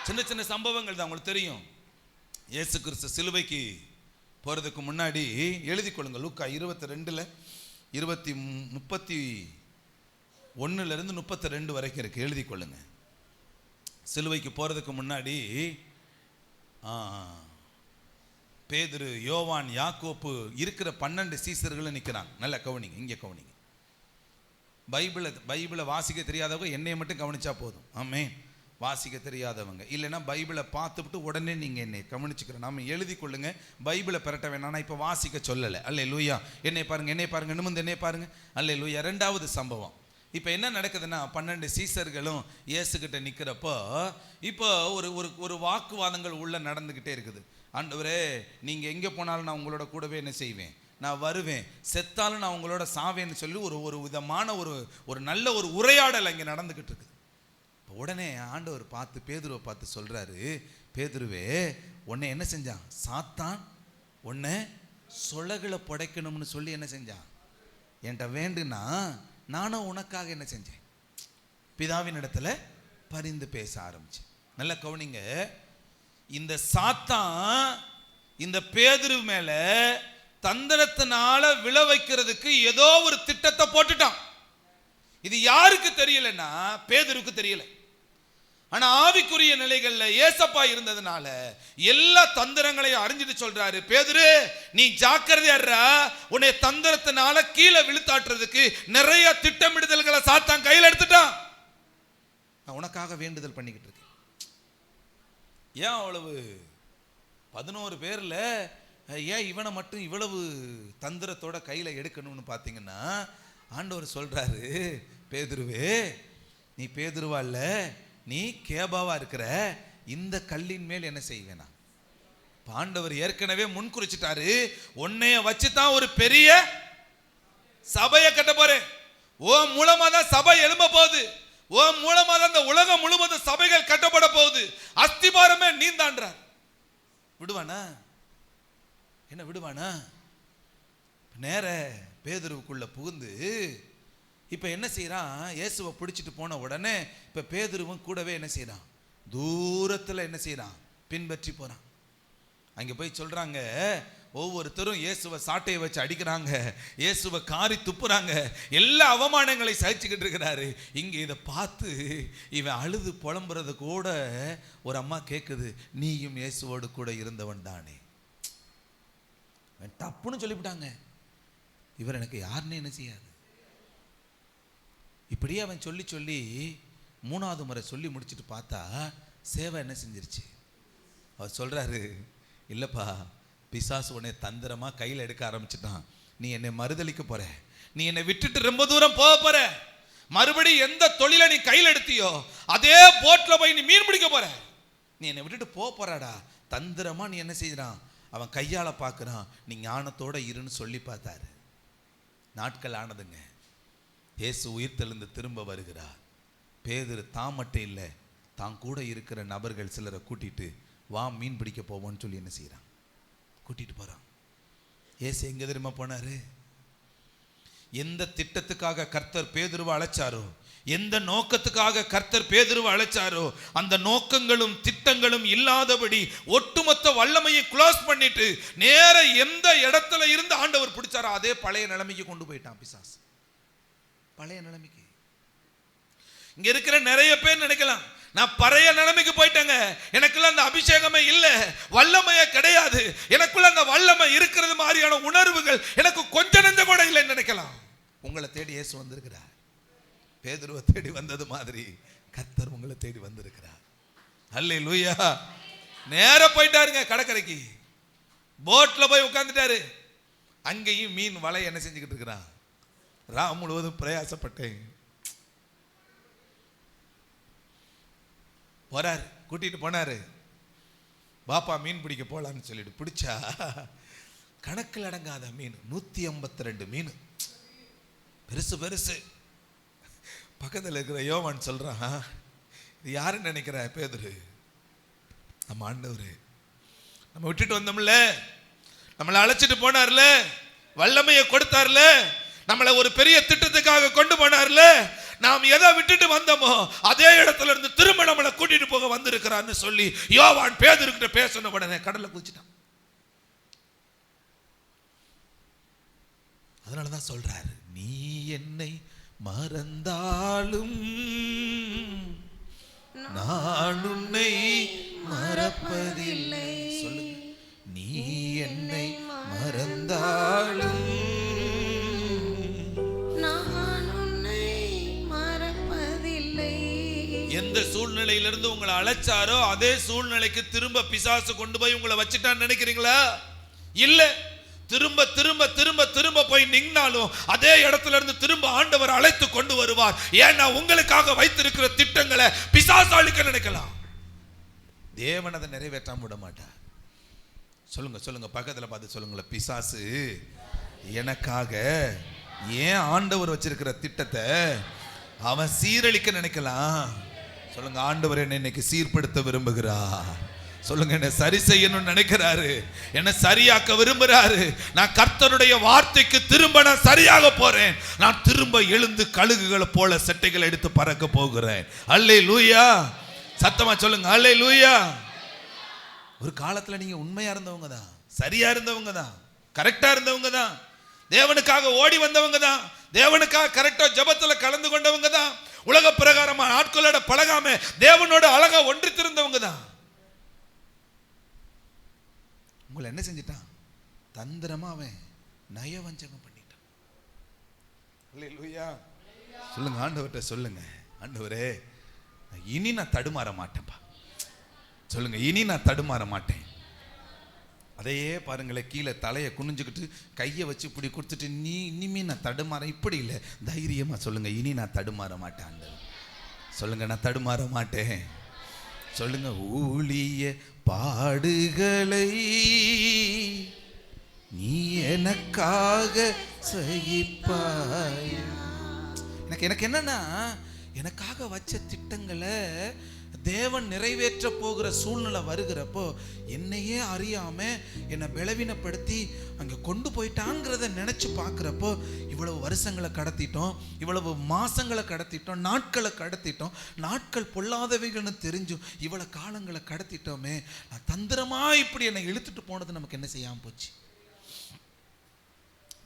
சின்ன சின்ன சம்பவங்கள் தான் உங்களுக்கு தெரியும். இயேசு கிறிஸ்து சிலுவைக்கு போறதுக்கு முன்னாடி எழுதி கொள்ளுங்க. லூக்கா 22 31 32 வரைக்கும் இருக்கு, எழுதி கொள்ளுங்க. சிலுவைக்கு போறதுக்கு முன்னாடி பேதுரு, யோவான், யாக்கோப்பு இருக்கிற 12 சீசர்களும் நிற்கிறாங்க. நல்லா கவனிங்க, இங்கே கவனிங்க. பைபிளை வாசிக்க தெரியாதவங்க என்னையை மட்டும் கவனிச்சா போதும். ஆமே, வாசிக்க தெரியாதவங்க இல்லைன்னா பைபிளை பார்த்துவிட்டு உடனே நீங்கள் என்னை கவனிச்சுக்கிறேன். நாம எழுதி கொள்ளுங்க. பைபிளை பெறட்ட வேணாம், நான் இப்போ வாசிக்க சொல்லலை. அல்லேலூயா. என்னை பாருங்க, என்னை பாருங்க, நிமிர்ந்து என்னை பாருங்க. அல்லேலூயா. 2வது சம்பவம். இப்போ என்ன நடக்குதுன்னா 12 சீசர்களும் இயேசுகிட்ட நிற்கிறப்போ இப்போ ஒரு வாக்குவாதங்கள் உள்ள நடந்துக்கிட்டே இருக்குது. ஆண்டவரே, நீங்கள் எங்கே போனாலும் நான் உங்களோட கூடவே என்ன செய்வேன்? நான் வருவேன். செத்தாலும் நான் உங்களோட சாவேன்னு சொல்லி ஒரு விதமான ஒரு நல்ல ஒரு உரையாடல் அங்கே நடந்துக்கிட்டு இருக்குது. உடனே ஆண்டவர் பார்த்து பேதுருவை பார்த்து சொல்றாரு, பேதுருவே, உன்னை என்ன செஞ்சான்? சாத்தான் உன்னை சொலகளை புடைக்கணும்னு சொல்லி என்ன செஞ்சான்? என்கிட்ட வேண்டுனா நானும் உனக்காக என்ன செஞ்சேன்? பிதாவின் இடத்துல பரிந்து பேச ஆரம்பிச்சு. நல்ல கவனிங்க. இந்த சாத்தான் இந்த பேதுரு மேல தந்திரத்தினால விழ வைக்கிறதுக்கு ஏதோ ஒரு திட்டத்தை போட்டுட்டான். இது யாருக்கு தெரியலன்னா பேதுருக்கு தெரியல. ஆனா ஆவிக்குரிய நிலைகள்ல ஏசப்பா இருந்ததுனால எல்லா தந்திரங்களையும் அறிஞ்சிட்டு சொல்றாரு, பேதுரு நீ ஜாக்கிரதையா இருடா, உன்னை தந்திரத்தினால கீழே விழுத்தாட்டுறதுக்கு நிறைய திட்டமிடுதல்களை சாத்தான் கையில் எடுத்துட்டான். நான் உனக்காக வேண்டுதல் பண்ணிக்கிட்டு இருக்கேன். ஏன் அவ்வளவு 11 பேர்ல ஏன் இவனை மட்டும் இவ்வளவு தந்திரத்தோட கையில எடுக்கணும்னு பார்த்தீங்கன்னா ஆண்டவர் சொல்றாரு, பேதுருவே நீ பேதுருவா இல்ல, நீ கேபாவா இருக்கிற. இந்த கல்லின் மேல் என்ன செய்வேனா? ஆண்டவர் ஏற்கனவே முன் குறிச்சிட்டாரு, உன்னைய வச்சுதான் ஒரு பெரிய சபையை கட்ட போறேன். ஓ மூலமா தான் சபை எழும்ப போகுது. ஓ மூலமா தான் இந்த உலகம் முழுவதும் சபைகள் கட்டப்பட போகுது. அஸ்திபாரமே நீ தான்றார். விடுவானா? என்ன விடுவானா? நேர பேதுருவுக்குள்ள புகுந்து இப்ப என்ன செய்யறான்? இயேசுவை பிடிச்சிட்டு போன உடனே இப்ப பேதுருவும் கூடவே என்ன செய்யறான்? தூரத்துல என்ன செய்யறான்? பின்பற்றி போறான். அங்க போய் சொல்றாங்க, ஒவ்வொருத்தரும் இயேசுவை சாட்டையை வச்சு அடிக்கிறாங்க, இயேசுவை காரி துப்புறாங்க, எல்லா அவமானங்களை சகிச்சுக்கிட்டு இருக்கிறாரு. இங்க இதை பார்த்து இவன் அழுது புலம்புறது கூட ஒரு அம்மா கேட்குது, நீயும் இயேசுவோடு கூட இருந்தவன் தானே. தப்புன்னு சொல்லிவிட்டாங்க. இவர் எனக்கு யாருன்னு என்ன செய்யாது. இப்படியே அவன் சொல்லி சொல்லி 3வது முறை சொல்லி முடிச்சுட்டு பார்த்தா சேவை என்ன செஞ்சிருச்சு? அவர் சொல்றாரு, இல்லப்பா, பிசாசு உன்னை தந்திரமா கையில் எடுக்க ஆரம்பிச்சுட்டான். நீ என்னை மறுதலிக்க போற, நீ என்னை விட்டுட்டு ரொம்ப தூரம் போக போற, மறுபடியும் எந்த தொழிலை நீ கையில் எடுத்தியோ அதே போட்ல போய் நீ மீன் பிடிக்க போற, நீ என்னை விட்டுட்டு போக போறாடா. தந்திரமா நீ என்ன செய்யறான்? அவன் கையால பார்க்கறான். நீ ஞானத்தோட இருன்னு சொல்லி பார்த்தாரு. நாட்கள் ஆனதுங்க. இயேசு உயிர்த்தெழுந்து திரும்ப வருகிறார். பேதுரு தான் மட்டும் இல்லை, தான் கூட இருக்கிற நபர்கள் சிலரை கூட்டிட்டு வா மீன் பிடிக்க போவோம்னு சொல்லி என்ன செய்யறான்? கூட்டிட்டு போறான். இயேசு எங்க தெரியுமா போனாரு? எந்த திட்டத்துக்காக கர்த்தர் பேதுருவை அழைச்சாரோ, எந்த நோக்கத்துக்காக கர்த்தர் பேதுருவை அழைச்சாரோ, அந்த நோக்கங்களும் திட்டங்களும் இல்லாதபடி ஒட்டுமொத்த வல்லமையை க்ளோஸ் பண்ணிட்டு நேர எந்த இடத்துல இருந்து ஆண்டவர் பிடிச்சாரோ அதே பழைய நிலைமைக்கு கொண்டு போயிட்டான் பிசாசு. பழைய நிலைமைக்கு. இங்க இருக்கிற நிறைய பேர் நினைக்கலாம், நான் பழைய நிலைமைக்கு போயிட்டேங்க, எனக்குள்ள அந்த அபிஷேகமே இல்லை, வல்லமையே கிடையாது, எனக்குள்ள அந்த வல்லமை இருக்கிறது மாதிரியான உணர்வுகள் எனக்கு கொஞ்ச நெஞ்ச கூட இல்லைன்னு நினைக்கலாம். உங்களை தேடி இயேசு வந்திருக்கிறார். பேதுருவை தேடி வந்தது மாதிரி கர்த்தர் உங்களை தேடி வந்திருக்கிறார். அல்லேலூயா. நேரா போயிட்டாருங்க கடற்கரைக்கு, போட்ல போய் உட்கார்ந்துட்டாரு. அங்கேயும் மீன் வலை என்ன செஞ்சுக்கிட்டு இருக்கிறான்? ராம் முழுவதும் பிரயாசப்பட்டேன். போறாரு, கூட்டிட்டு போனாரு. பாப்பா மீன் பிடிக்க போலான்னு சொல்லிட்டு பிடிச்சா கணக்கில் அடங்காத மீன், 152 மீன், பெருசு பெருசு. பக்கத்தில் இருக்கிற யோவான் சொல்றான், இது யாருன்னு நினைக்கிற பேதுரு? நம்ம ஆண்டவரு. நம்ம விட்டுட்டு வந்தோம்ல, நம்மளை அழைச்சிட்டு போனார்ல, வல்லமையை கொடுத்தார்ல, நம்மளை ஒரு பெரிய திட்டத்துக்காக கொண்டு போனார்ல, நாம் எதை விட்டுட்டு வந்தோமோ அதே இடத்துல இருந்து திரும்ப நம்மளை கூட்டிட்டு போக வந்திருக்கிறான்னு சொல்லி யோவான் பேதுருக்கிட்ட பேசின உடனே கடல்ல குதிச்சிட்டான். அதனாலதான் சொல்றாரு, நீ என்னை மறந்தாலும் நான் உன்னை மறப்பதில்லை. சொல்லுங்க, நீ என்னை மறந்தாலும் நான் உன்னை மறப்பதில்லை. எந்த சூழ்நிலையிலிருந்து உங்களை அழைச்சாரோ அதே சூழ்நிலைக்கு திரும்ப பிசாசு கொண்டு போய் உங்களை வச்சுட்டான்னு நினைக்கிறீங்களா? இல்ல. திரும்ப திரும்ப திரும்ப திரும்ப போய் நின்னாலும் அதே இடத்துல இருந்து திரும்ப ஆண்டவர் அழைத்து கொண்டு வருவார். ஏன்னா உங்களுக்காக வைத்திருக்கிற திட்டங்களை பிசாசு அழிக்க நினைக்கலாம், தேவன் அதை நிறைவேற்றாம விட மாட்டார். சொல்லுங்க சொல்லுங்க, பக்கத்துல பார்த்து சொல்லுங்களேன், பிசாசு எனக்காக ஏன் ஆண்டவர் வச்சிருக்கிற திட்டத்தை அவன் சீரழிக்க நினைக்கலாம். சொல்லுங்க, ஆண்டவர் என்னை இன்னைக்கு சீர்படுத்த விரும்புகிறார். சொல்லுங்க, என்ன சரி செய்யணும்னு நினைக்கிறாரு, என்ன சரியாக்க விரும்புறாரு. நான் கர்த்தருடைய வார்த்தைக்கு திரும்ப நான் சரியாக போறேன். நான் திரும்ப எழுந்து கழுகுகளை போல செட்டைகளை எடுத்து பறக்க போகிறேன். அல்லேலூயா. சத்தமா சொல்லுங்க, அல்லேலூயா. ஒரு காலத்துல நீங்க உண்மையா இருந்தவங்க தான், சரியா இருந்தவங்க தான், கரெக்டா இருந்தவங்க தான், தேவனுக்காக ஓடி வந்தவங்க தான், தேவனுக்காக கரெக்டா ஜெபத்துல கலந்து கொண்டவங்க தான், உலக பிரகாரமா ஆட்களோட பழகாம தேவனோட அழகா ஒன்றித்திருந்தவங்க தான். உங்களை என்ன செஞ்சிட்டான்? தந்திரமா அவன் நயவஞ்சகம் பண்ணிட்டான். அல்லேலூயா. சொல்லுங்க, ஆண்டவர்கிட்ட சொல்லுங்க, ஆண்டவரே இனி நான் தடுமாற மாட்டேன்பா. சொல்லுங்க, இனி நான் தடுமாற மாட்டேன். அதையே பாருங்களேன், கீழே தலையை குனிஞ்சுக்கிட்டு கையை வச்சு இப்படி கொடுத்துட்டு நீ இனிமே நான் தடுமாற, இப்படி இல்லை, தைரியமா சொல்லுங்க, இனி நான் தடுமாற மாட்டேன். சொல்லுங்க, நான் தடுமாற மாட்டேன். சொல்லுங்க, ஊழிய பாடுகளை நீ எனக்காக சகிப்பாய். எனக்கு என்னன்னா, எனக்காக வச்ச திட்டங்களை தேவன் நிறைவேற்ற போகிற சூழ்நிலை வருகிறப்போ என்னையே அறியாம என்னை பலவீனப்படுத்தி அங்கே கொண்டு போயிட்டாங்கிறத நினைச்சு பார்க்குறப்போ இவ்வளவு வருஷங்களை கடத்திட்டோம், இவ்வளவு மாசங்களை கடத்திட்டோம், நாட்களை கடத்திட்டோம், நாட்கள் பொல்லாதவைகள்னு தெரிஞ்சும் இவ்வளவு காலங்களை கடத்திட்டோமே, நான் தந்திரமா இப்படி என்னை இழுத்துட்டு போனது நமக்கு என்ன செய்யாம போச்சு?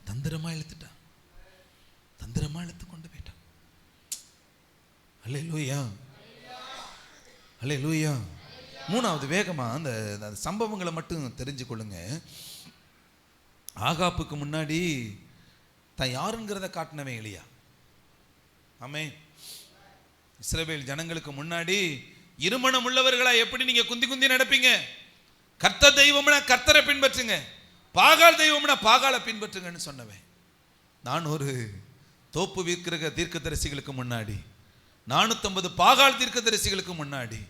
தந்திரமா இழுத்துட்டான், தந்திரமா இழுத்து கொண்டு போயிட்டான். அல்லேலூயா, அல்லேலூயா. மூணாவது வேகமா அந்த சம்பவங்களை மட்டும் தெரிஞ்சு கொள்ளுங்க. ஆகாப்புக்கு முன்னாடி தான் யாருங்கிறத காட்டினவன் எலியா. ஆமென். இஸ்ரவேல் ஜனங்களுக்கு முன்னாடி இருமணம் உள்ளவர்களா எப்படி நீங்க குந்தி குந்தி நடப்பீங்க? கர்த்தர் தெய்வம்னா கர்த்தரை பின்பற்றுங்க, பாகால் தெய்வம்னா பாகாலை பின்பற்றுங்கன்னு சொன்னவன். நான் ஒரு தோப்பு விற்கிற தீர்க்கதரிசிகளுக்கு முன்னாடி, 450 பாகால் தீர்க்கதரிசிகளுக்கு முன்னாடி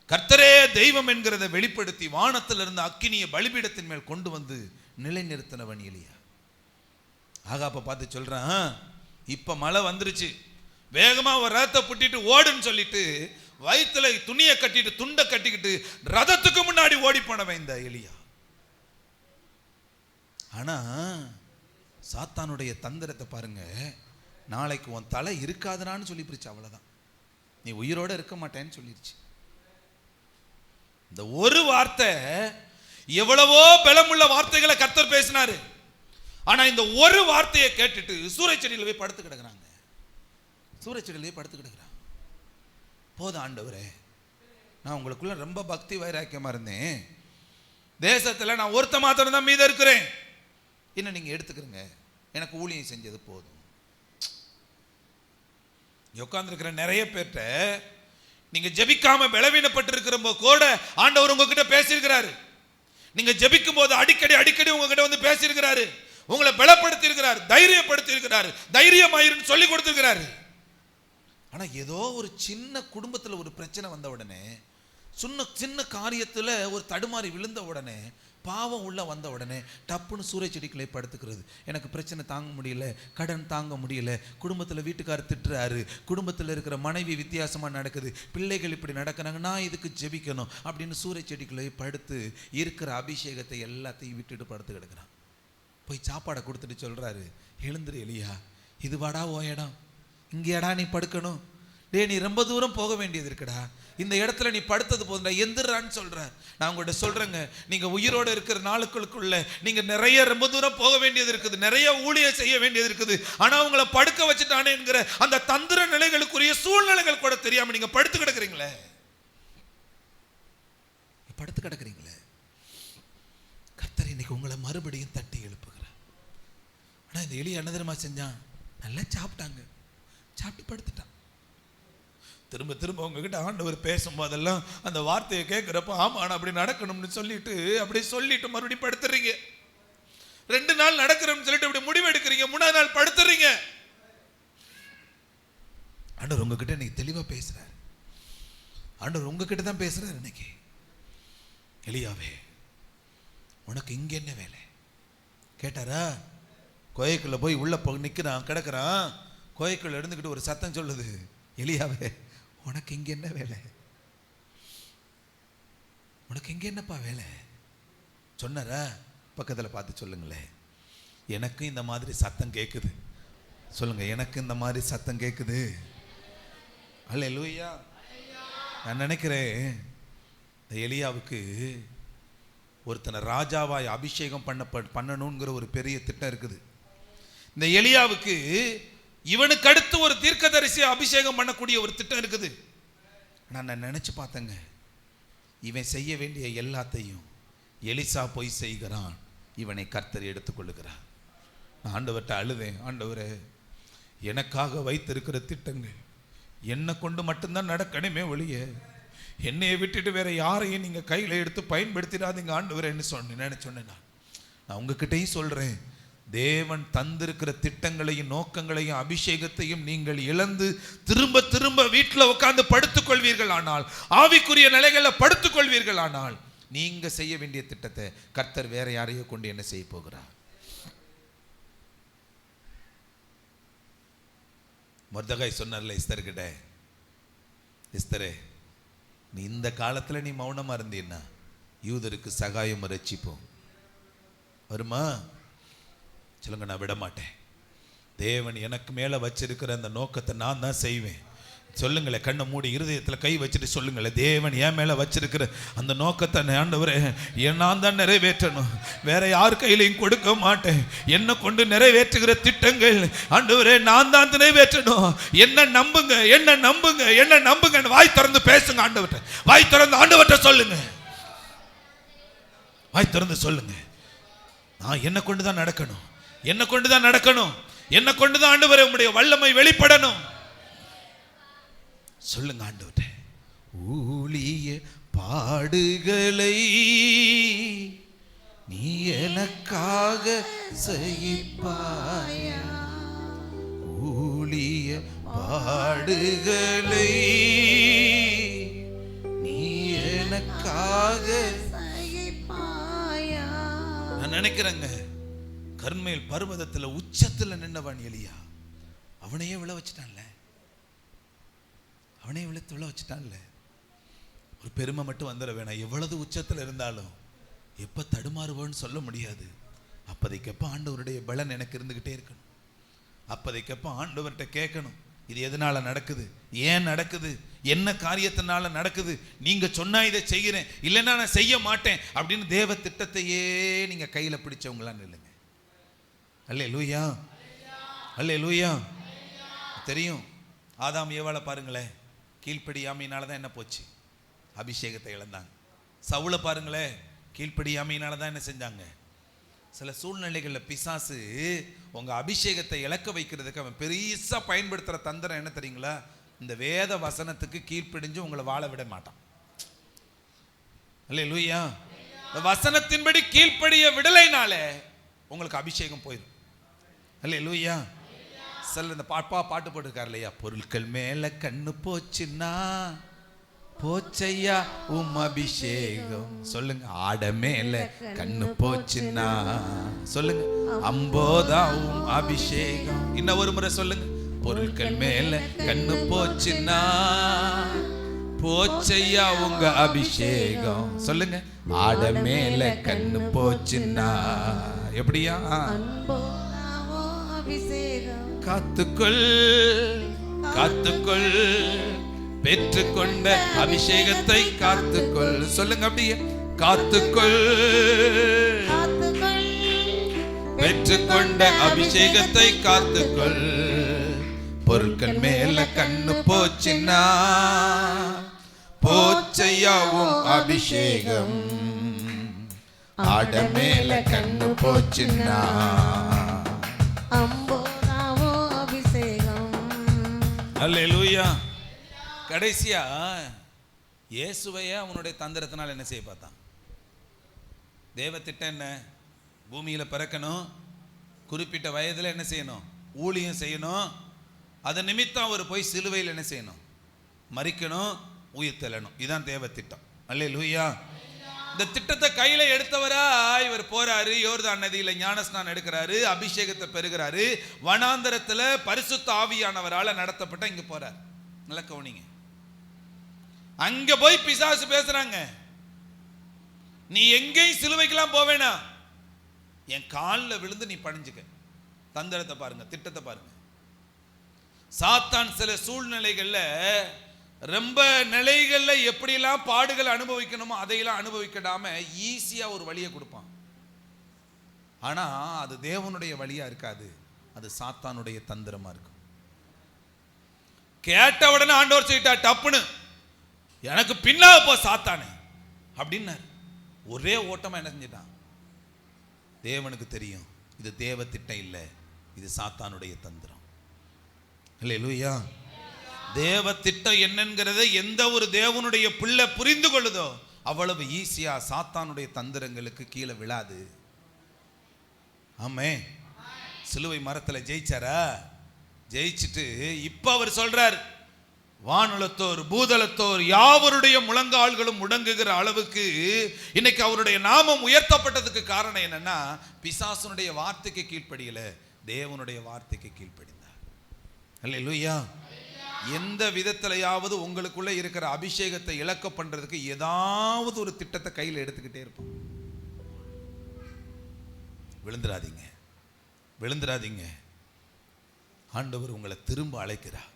கர்த்தரே தெய்வம் என்கிறத வெளிப்படுத்தி வானத்தில் இருந்த அக்கினியை பலிபீடத்தின் மேல் கொண்டு வந்து நிலைநிறுத்தினவன் எலியா. ஆகாப்பை பார்த்து சொல்றான், இப்ப மழை வந்துருச்சு, வேகமா ஒரு ரதத்தை புட்டிட்டு ஓடுன்னு சொல்லிட்டு வயிற்றுல துணியை கட்டிட்டு துண்டை கட்டிக்கிட்டு ரதத்துக்கு முன்னாடி ஓடி போனவன் இந்த எலியா. ஆனா சாத்தானுடைய தந்திரத்தை பாருங்க, நாளைக்கு உன் தலை இருக்காதுனான்னு சொல்லி பிரிச்சு, அவ்வளவுதான், நீ உயிரோட இருக்க மாட்டேன்னு சொல்லிருச்சு. இந்த ஒரு வார்த்தை, எவ்வளவோ பலமுள்ள வார்த்தைகளை கர்த்தர் பேசினாரு, ஆனா இந்த ஒரு வார்த்தையை கேட்டுட்டு சூறைச்செடியில போய் படுத்து கிடக்குறாங்க, சூறைச்செடியிலே படுத்து கிடக்குறாங்க. போதும் ஆண்டவரே, நான் உங்களுக்குள்ள ரொம்ப பக்தி வைராக்கியமா இருந்தேன், தேசத்துல நான் ஒருத்த மாத்திரம் தான் மீத இருக்கிறேன், என்ன நீங்க எடுத்துக்கிறீங்க, எனக்கு ஊழியம் செஞ்சது போதும். உட்கார்ந்துருக்கிற நிறைய பேர்ட்ட நீங்க ஜெபிக்காம பலவீனப்பட்டு இருக்கிற கூட ஆண்டவர் உங்ககிட்ட பேசியிருக்கிறாரு. நீங்க ஜெபிக்கும் போது அடிக்கடி உங்ககிட்ட வந்து பேசியிருக்கிறாரு, உங்களை பலப்படுத்தி இருக்கிறார், தைரியப்படுத்தி இருக்கிறார், தைரியமாயிருன்னு சொல்லி கொடுத்திருக்கிறாரு. ஆனா ஏதோ ஒரு சின்ன குடும்பத்துல ஒரு பிரச்சனை வந்த உடனே, சின்ன காரியத்துல ஒரு தடுமாறி விழுந்த உடனே, பாவம் உள்ள வந்த உடனே டப்புன்னு சூறைச்செடிக்குள்ளே படுத்துக்கிறது. எனக்கு பிரச்சனை தாங்க முடியல, கடன் தாங்க முடியல, குடும்பத்தில் வீட்டுக்காரர் திட்டுறாரு, குடும்பத்தில் இருக்கிற மனைவி வித்தியாசமாக நடக்குது, பிள்ளைகள் இப்படி நடக்கிறாங்க, நான் இதுக்கு ஜெபிக்கணும் அப்படின்னு சூறைச்செடிக்குள்ளே படுத்து இருக்கிற அபிஷேகத்தை எல்லாத்தையும் விட்டுட்டு படுத்து கிடக்கிறான். போய் சாப்பாடை கொடுத்துட்டு சொல்கிறாரு, எழுந்துரு எலியா, இது வாடா ஓ இடம், இங்கேடா நீ படுக்கணும், டே நீ ரொம்ப தூரம் போக வேண்டியது இருக்குடா, இந்த இடத்துல நீ படுத்தது போதுடா, எந்திரான்னு சொல்ற. நான் உங்கள்கிட்ட சொல்றேங்க, நீங்க உயிரோடு இருக்கிற நாளுக்குள்ள நீங்க நிறைய ரொம்ப தூரம் போக வேண்டியது இருக்குது, நிறைய ஊழியம் செய்ய வேண்டியது இருக்குது. ஆனா உங்களை படுக்க வச்சுட்டானே என்கிற அந்த தந்திர நிலைகளுக்குரிய சூழ்நிலைகள் கூட தெரியாம நீங்க படுத்து கிடக்குறீங்களே, படுத்து கிடக்குறீங்களே. கர்த்தர் இன்னைக்கு உங்களை மறுபடியும் தட்டி எழுப்புகிறார். ஆனா இந்த எலியா என்ன தெரியுமா செஞ்சான்? நல்லா சாப்பிட்டாங்க, சாப்பிட்டு படுத்துட்டான். திரும்ப திரும்ப உங்ககிட்ட ஆண்டவர் பேசும்போதெல்லாம் அந்த வார்த்தையை கேட்குறப்ப ஆமா நான் அப்படி நடக்கணும்னு சொல்லிட்டு அப்படி சொல்லிட்டு மறுபடியும் படுத்துறீங்க. 2 நாள் நடக்கிறோம்னு சொல்லிட்டு அப்படி முடிவு எடுக்கிறீங்க, 3ஆவது நாள் படுத்துறீங்க. ஆண்டவர் உங்ககிட்ட இன்னைக்கு தெளிவா பேசுறாரு. ஆண்டவர் உங்ககிட்ட தான் பேசுறாரு இன்னைக்கு. எலியாவே, உனக்கு இங்க என்ன வேலை கேட்டாரா? கோயைக்குள்ள போய் உள்ள நிற்கிறான், கிடக்கிறான். கோயைக்குள்ள இருந்துக்கிட்டு ஒரு சத்தம் சொல்லுது, எலியாவே உனக்கு இங்க என்ன வேலை, உனக்கு இங்க என்னப்பா வேலை சொன்னாரா? பக்கத்தில் பார்த்து சொல்லுங்களேன், எனக்கு இந்த மாதிரி சத்தம் கேட்குது. சொல்லுங்க, எனக்கு இந்த மாதிரி சத்தம் கேட்குது. அல்லேலூயா. நான் நினைக்கிறேன் இந்த எலியாவுக்கு ஒருத்தனை ராஜாவாய் அபிஷேகம் பண்ணணுங்கிற ஒரு பெரிய திட்டம் இருக்குது. இந்த எலியாவுக்கு இவனுக்கு அடுத்து ஒரு தீர்க்கதரிசி அபிஷேகம் பண்ணக்கூடிய ஒரு திட்டம் இருக்குது. நான் நினைச்சு பார்த்தேங்க, இவன் செய்ய வேண்டிய எல்லாத்தையும் எலிசா போய் செய்கிறான், இவனை கர்த்தர் எடுத்துக்கொள்ளுகிறார். நான் ஆண்டவர்கிட்ட அழுதேன், ஆண்டவரே எனக்காக வைத்திருக்கிற திட்டங்கள் என்னை கொண்டு மட்டும்தான் நடக்கணுமே ஒழிய என்னையை விட்டுட்டு வேற யாரையும் நீங்க கையில் எடுத்து பயன்படுத்திடாதீங்க ஆண்டவரேன்னு சொன்னேன். நான் உங்ககிட்டையும் சொல்றேன், தேவன் தந்திருக்கிற திட்டங்களையும் நோக்கங்களையும் அபிஷேகத்தையும் நீங்கள் இழந்து திரும்ப திரும்ப வீட்டில் உட்கார்ந்து படுத்துக் கொள்வீர்கள் ஆனால், ஆவிக்குரிய நிலைகளில் படுத்துக் கொள்வீர்கள் ஆனால், நீங்க செய்ய வேண்டிய திட்டத்தை கர்த்தர் வேற யாரையோ கொண்டு என்ன செய்ய போகிறார்? மொர்தெகாய் சொன்னார்ல எஸ்தர்கிட்ட, எஸ்தரே நீ இந்த காலத்துல நீ மௌனமா இருந்தீன்னா யூதருக்கு சகாயம் ரட்சிப்போம் வருமா? சொல்லுங்க, நான் விட மாட்டேன். தேவன் எனக்கு மேல வச்சிருக்கிற அந்த நோக்கத்தை நான் தான் செய்வேன். சொல்லுங்களேன், கண்ணை மூடி இருதயத்தில் கை வச்சுட்டு சொல்லுங்களேன், தேவன் என் மேல வச்சிருக்கிற அந்த நோக்கத்தை ஆண்டவரே நான் தான் நிறைவேற்றணும், வேற யார் கையிலையும் கொடுக்க மாட்டேன். என்னை கொண்டு நிறைவேற்றுகிற திட்டங்கள் ஆண்டவரே நான் தான் நிறைவேற்றணும். என்ன நம்புங்க, என்ன நம்புங்க, என்ன நம்புங்க. வாய் திறந்து பேசுங்க ஆண்டவர்கிட்ட, வாய் திறந்து ஆண்டவர்கிட்ட சொல்லுங்க, வாய் திறந்து சொல்லுங்க. நான் என்ன கொண்டு தான் நடக்கணும், என்ன கொண்டு தான் நடக்கணும், என்ன கொண்டு தான் ஆண்டவரே உம்முடைய வல்லமை வெளிப்படணும். சொல்லுங்க ஆண்டவரே. ஊழிய பாடுகளை நீ எனக்காக சகிப்பாயா, ஊழிய பாடுகளை நீ எனக்காக சகிப்பாயா. நான் நினைக்கிறேங்க, கர்மேல் பர்வதத்துல உச்சத்துல நின்னவன் எலியா, அவனையே விழ வச்சுட்டான்ல, அவனே விழுத்து விழ வச்சுட்டான்ல. ஒரு பெருமை மட்டும் வந்துட வேணாம். எவ்வளவு உச்சத்தில் இருந்தாலும் எப்போ தடுமாறுவோன்னு சொல்ல முடியாது. அப்போதைக்கப்போ ஆண்டவருடைய பலன் எனக்கு இருந்துக்கிட்டே இருக்கணும். அப்போதைக்கப்போ ஆண்டவர்கிட்ட கேட்கணும், இது எதனால நடக்குது, ஏன் நடக்குது, என்ன காரியத்தினால நடக்குது, நீங்க சொன்னா இதை செய்கிறேன், இல்லைன்னா நான் செய்ய மாட்டேன் அப்படின்னு தேவ திட்டத்தையே நீங்க கையில பிடிச்சவங்களான்னு இல்லைங்க. அல்லேலூயா, அல்லேலூயா. தெரியும், ஆதாம் ஏவாளை பாருங்களேன், கீழ்ப்படியாமையினால தான் என்ன போச்சு, அபிஷேகத்தை இழந்தாங்க. சவுலை பாருங்களேன், கீழ்ப்படியாமையினால தான் என்ன செஞ்சாங்க. சில சூழ்நிலைகளில் பிசாசு உங்க அபிஷேகத்தை இழக்க வைக்கிறதுக்கு அவன் பெருசா பயன்படுத்துற தந்திரம் என்ன தெரியுங்களா, இந்த வேத வசனத்துக்கு கீழ்ப்படிஞ்சு உங்களை வாழ விட மாட்டான். அல்லேலூயா. இந்த வசனத்தின்படி கீழ்ப்படிய விடலைனால உங்களுக்கு அபிஷேகம் போயிடும். அல்லேலூயா. சில இந்த பாட்டு போட்டுருக்காரு இல்லையா, பொருட்கள் மேல கண்ணு போச்சுன்னா போச்சையா உம் அபிஷேகம். சொல்லுங்க, ஆட மேல கண்ணு போச்சுன்னா சொல்லுங்க, அம்போதா உம் அபிஷேகம். இன்னும் ஒரு முறை சொல்லுங்க, பொருட்கள் மேல கண்ணு போச்சுன்னா போச்சையா உங்க அபிஷேகம். சொல்லுங்க, ஆட மேல கண்ணு போச்சுன்னா எப்படியா, காத்துக்கொள் காத்துக்கொள் பெற்றுக்கொண்ட அபிஷேகத்தை காத்துக்கொள். சொல்லுங்க அப்படியே, காத்துக்கொள் பெற்றுக்கொண்ட அபிஷேகத்தை காத்துக்கொள். பொருட்கள் மேல கண்ணு போச்சுன்னா போச்சையாவும் அபிஷேகம், ஆட மேல கண்ணு போச்சுன்னா அல்லேலூயா. கடைசியா இயேசுவையே அவனுடைய தந்திரத்தினால் என்ன செய்ய பார்த்தான். தேவ திட்டம் என்ன, பூமியில பிறக்கணும், குறிப்பிட்ட வயதுல என்ன செய்யணும், ஊழியம் செய்யணும், அது நிமித்தம் அவர் போய் சிலுவையில் என்ன செய்யணும், மரிக்கணும், உயிர் தெழணும். இதுதான் தேவ திட்டம். அல்லேலூயா. இந்த திட்டத்தை கையில எடுத்தவரா இவர் போறாரு, யோர்தான் நதியில ஞானஸ்நானம் எடுக்கிறாரு, அபிஷேகத்தை பெறுகிறாரு, வனாந்தரத்துல பரிசுத்த ஆவியானவரால நடத்தப்பட்ட இங்க போறார். நல்ல கவனிங்க, அங்க போய் பிசாசு பேசுறாங்க, நீ எங்கேயும் சிலுவைக்கெல்லாம் போவேனா, என் காலில் விழுந்து நீ பணிஞ்சுக்க. தந்திரத்தை பாருங்க, திட்டத்தை பாருங்க. சாத்தான் சில சூழ்நிலைகள்ல ரொம்ப நிலைகள்ல எப்படியெல்லாம் பாடுகள் அனுபவிக்கணுமோ அதையெல்லாம் அனுபவிக்கடாம ஈஸியா ஒரு வழியை கொடுப்பான். ஆனா அது தேவனுடைய வழியா இருக்காது, அது சாத்தானுடைய தந்திரமா இருக்கும். கேட்ட உடனே ஆண்டவர் சொல்லிட்டா டப்புன்னு, எனக்கு பின்னா போ சாத்தானே அப்படின்னாரு. ஒரே ஓட்டமா என்ன செஞ்சிட்டான். தேவனுக்கு தெரியும் இது தேவ திட்டம் இல்லை, இது சாத்தானுடைய தந்திரம். அல்லேலூயா. தேவ திட்டம் என்னங்கிறத எந்த ஒரு தேவனுடைய பிள்ளை புரிந்து கொள்ளுதோ அவ்வளவு ஈஸியா சாத்தானுடைய தந்திரங்களுக்கு கீழே விழாது. ஆமே. சிலுவை மரத்துல ஜெயிச்சாரா, ஜெயிச்சுட்டு இப்ப அவர் சொல்றார், வானுலத்தோர் பூதலத்தோர் யாவருடைய முழங்கால்களும் முடங்குகிற அளவுக்கு இன்னைக்கு அவருடைய நாமம் உயர்த்தப்பட்டதுக்கு காரணம் என்னன்னா, பிசாசுனுடைய வார்த்தைக்கு கீழ்ப்படியல, தேவனுடைய வார்த்தைக்கு கீழ்ப்படிந்தார். அல்லேலூயா. எந்த விதத்திலையாவது உங்களுக்குள்ள இருக்கிற அபிஷேகத்தை இழக்க பண்றதுக்கு ஏதாவது ஒரு திட்டத்தை கையில் எடுத்துக்கிட்டே இருப்பான். விழுந்துராதீங்க, விழுந்துராதீங்க. ஆண்டவர் உங்களை திரும்ப அழைக்கிறார்.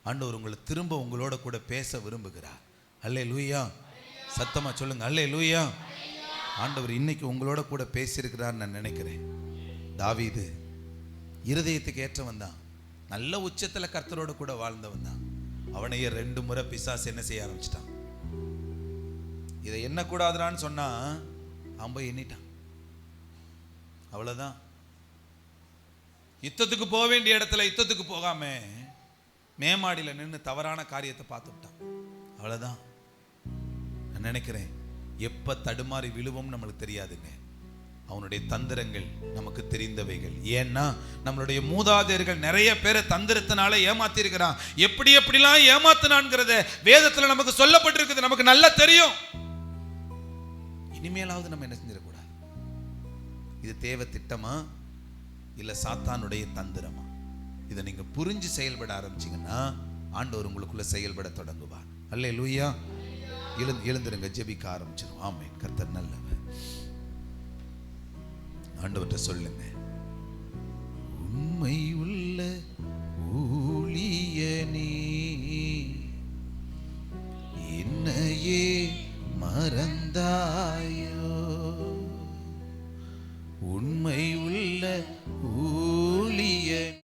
ஆண்டவர் உங்களை திரும்ப உங்களோட கூட பேச விரும்புகிறார். அல்லேலூயா. சத்தமா சொல்லுங்க, அல்லேலூயா. ஆண்டவர் இன்னைக்கு உங்களோட கூட பேசியிருக்கிறார் நான் நினைக்கிறேன். தாவீது இருதயத்துக்கு ஏற்றவன் தான், நல்ல உச்சத்துல கர்த்தரோட கூட வாழ்ந்தவன் தான். அவனையே 2 முறை பிசாசு என்ன செய்ய ஆரம்பிச்சிட்டான். இதை என்ன கூடாதுன்னு சொன்னா அவன் போய் எண்ணிட்டான். அவ்வளவுதான். யுத்தத்துக்கு போக வேண்டிய இடத்துல யுத்தத்துக்கு போகாம மேமாடியில் நின்று தவறான காரியத்தை பார்த்து விட்டான். அவ்வளவுதான். நான் நினைக்கிறேன், எப்ப தடுமாறி விழுவோம் நம்மளுக்கு தெரியாதுங்க. அவனுடைய தந்திரங்கள் நமக்கு தெரிந்தவைகள். ஏன்னா நம்மளுடைய மூதாதையர்கள் நிறைய பேரை தந்திரத்தினால ஏமாத்தி இருக்கிறான். எப்படி எப்படிலாம் ஏமாத்தினான்ங்கிறத வேதத்துல நமக்கு சொல்லப்பட்டிருக்குது, நமக்கு நல்லா தெரியும். இனிமேலாவது நம்ம என்ன செஞ்சிடக்கூடாது. இது தேவ திட்டமா இல்ல சாத்தானுடைய தந்திரமா? இதை நீங்க புரிஞ்சு செயல்பட ஆரம்பிச்சீங்கன்னா ஆண்டவர் உங்களுக்குள்ள செயல்பட தொடங்குவார். அல்லேலூயா. எழுந்திருங்க, ஜெபிக்க ஆரம்பிச்சிடும். ஆமென். கர்த்தர் நல்லவர். ஆண்டவர்கிட்ட சொல்லுங்க, உண்மை உள்ள ஊழியனே என்னையே மறந்தாயோ, உண்மை உள்ள ஊழியன்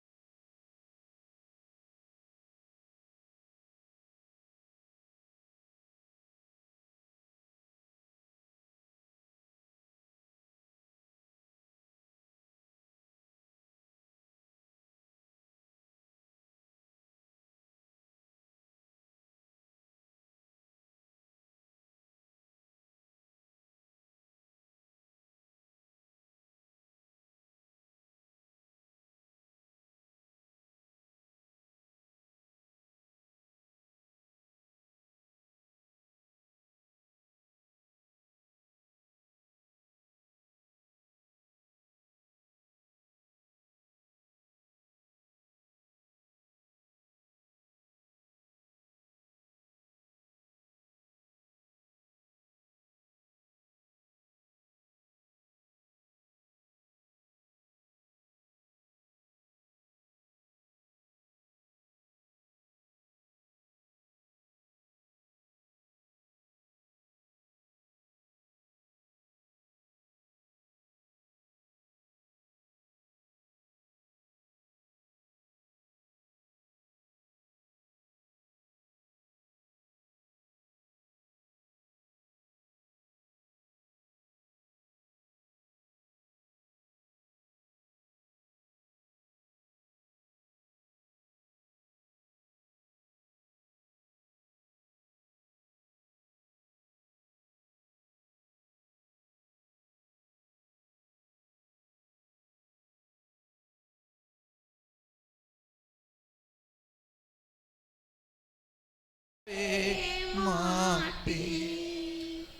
மாட்டே,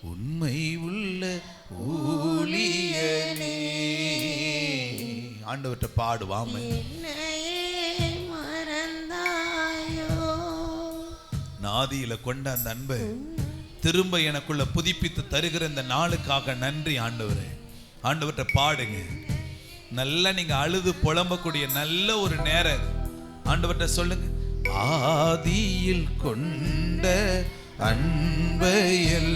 உண்மை உள்ள ஊழியனே. ஆண்டவர்கிட்ட பாடுவாம நாதியில கொண்ட அந்த அன்பை திரும்ப எனக்குள்ள புதுப்பித்து தருகிற இந்த நாளுக்காக நன்றி ஆண்டவரே. ஆண்டவர்கிட்ட பாடுங்க. நல்லா நீங்க அழுது புலம்பக்கூடிய நல்ல ஒரு நேரம். ஆண்டவர்கிட்ட சொல்லுங்க, ஆதியில் கொண்ட அன்பையெல்லாம்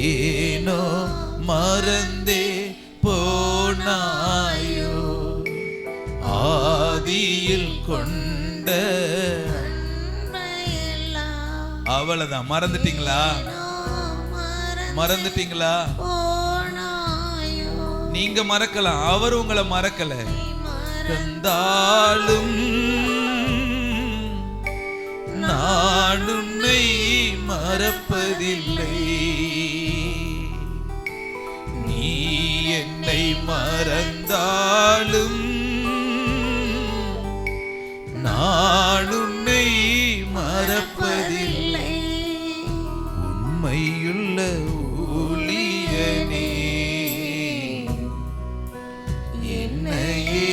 ஏனோ மறந்தே போனாயோ, ஆதியில் கொண்ட அவ்வளவுதான். மறந்துட்டீங்களா? மறந்துட்டீங்களா? நீங்க மறக்கலாம், அவர் உங்களை மறக்கல. இருந்தாலும் நான் உன்னை மறப்பதில்லை, நீ என்னை மறந்தாலும் நான் உன்னை மறப்பதில்லை. உண்மையுள்ள ஊழியனே என்னையே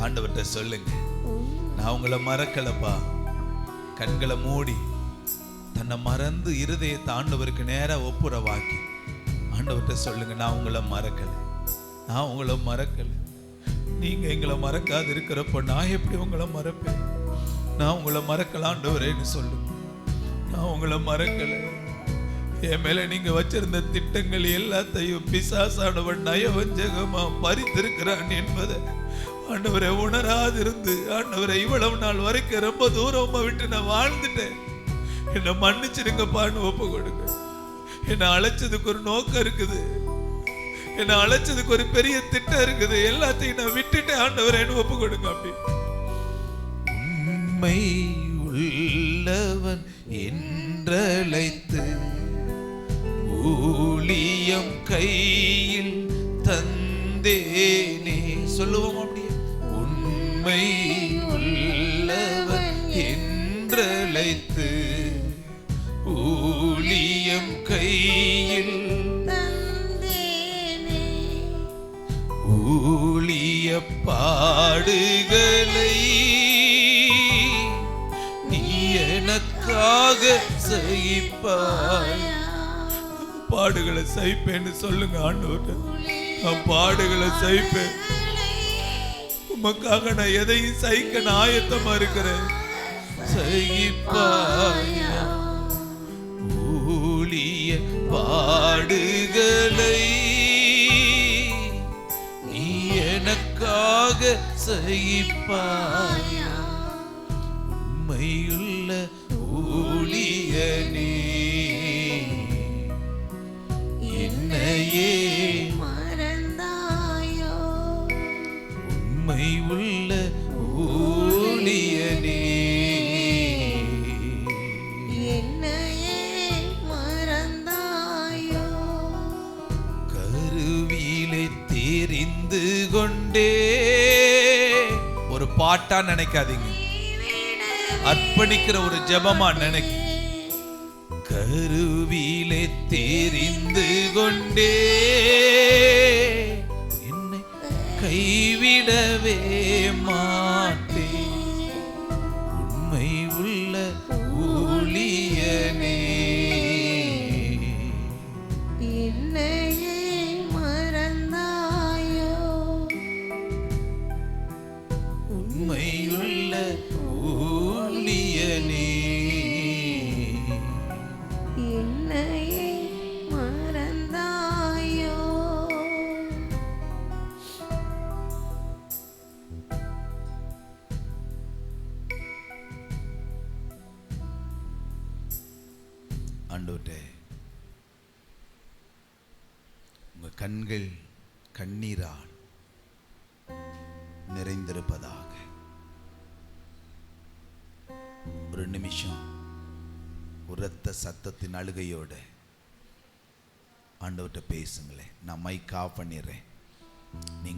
ஆண்டவர்கிட்ட சொல்லுங்க, நான் உங்களை மறக்கலப்பா. கண்களை மூடி தன்னை மறந்து இருதயத்தை ஆண்டவருக்கு நேரா ஒப்புரவாக்கி ஆண்டவர்கிட்ட சொல்லுங்க, நான் உங்களை மறக்கல, நான் உங்களை மறக்கல. நீங்க எங்களை மறக்காது இருக்கிறப்ப நான் எப்படி உங்களை மறப்பேன்? நான் உங்களை மறக்கல ஆண்டவரேன்னு சொல்லுங்க. நான் உங்களை மறக்கல. என் மேல நீங்க வச்சிருந்த திட்டங்கள் எல்லாத்தையும் பிசாசானவன் நயவஞ்சகமா பறித்திருக்கிறான் என்பதை ஆண்டவரை உணராதிருந்து, ஆண்டவரை இவ்வளவு நாள் வரைக்கும் ரொம்ப தூரமா விட்டு நான் வாழ்ந்துட்டேன், என்னை மன்னிச்சிருங்கப்பான்னு ஒப்பு கொடுங்க. என்னை அழைச்சதுக்கு ஒரு நோக்கம் இருக்குது, என்னை அழைச்சதுக்கு ஒரு பெரிய திட்டம் இருக்குது, எல்லாத்தையும் நான் விட்டுட்டேன் ஆண்டவரேன்னு ஒப்பு கொடுங்க. அப்படி உண்மை உள்ளவன் என்றழைத்து ஊழியம் கையில் தந்தேனே சொல்லுவோம். அப்படியே உண்மை உள்ளவன் என்றழைத்து ஊழியம் கையில் ஊழிய பாடுகளை நீ எனக்காக சகிப்பாய். பாடுகளை சகிப்பேன்னு சொல்லுங்க ஆண்டவர்கிட்ட. நான் பாடுகளை சகிப்பேன், உமக்காக நான் எதையும் சகிக்க நான் ஆயத்தமா இருக்கிறேன். சகிப்பாயா ஊழிய பாடுகளை நீ எனக்காக சகிப்பாயா. உண்மையுள்ள ஊழியனே என்னையே மறந்தாயோ. உண்மை உள்ள ஊழியனே என்னையே மறந்தாயோ. கருவிலே தெரிந்து கொண்டே. ஒரு பாட்டா நினைக்காதீங்க, அர்ப்பணிக்கிற ஒரு ஜெபமா நினைக்க. கருவிலே தெரிந்து கொண்டே என்னை கைவிடவே மாட்டேன். உண்மை உள்ள ஊழியனே என்னையே மறந்தாயோ. உண்மையுள்ள ஊழியனே என்னையே மறந்தாயோ. ஆண்டவரே, உங்க கண்கள் கண்ணீரால் நிறைந்திருப்பதாக. ஒரு நிமிஷம் உரத்த சத்தத்தின் அழுகையோட ஆண்டவர்கிட்ட பேசுங்களேன். நான் மைக் ஆஃப் பண்ணிடுறேன். நீங்க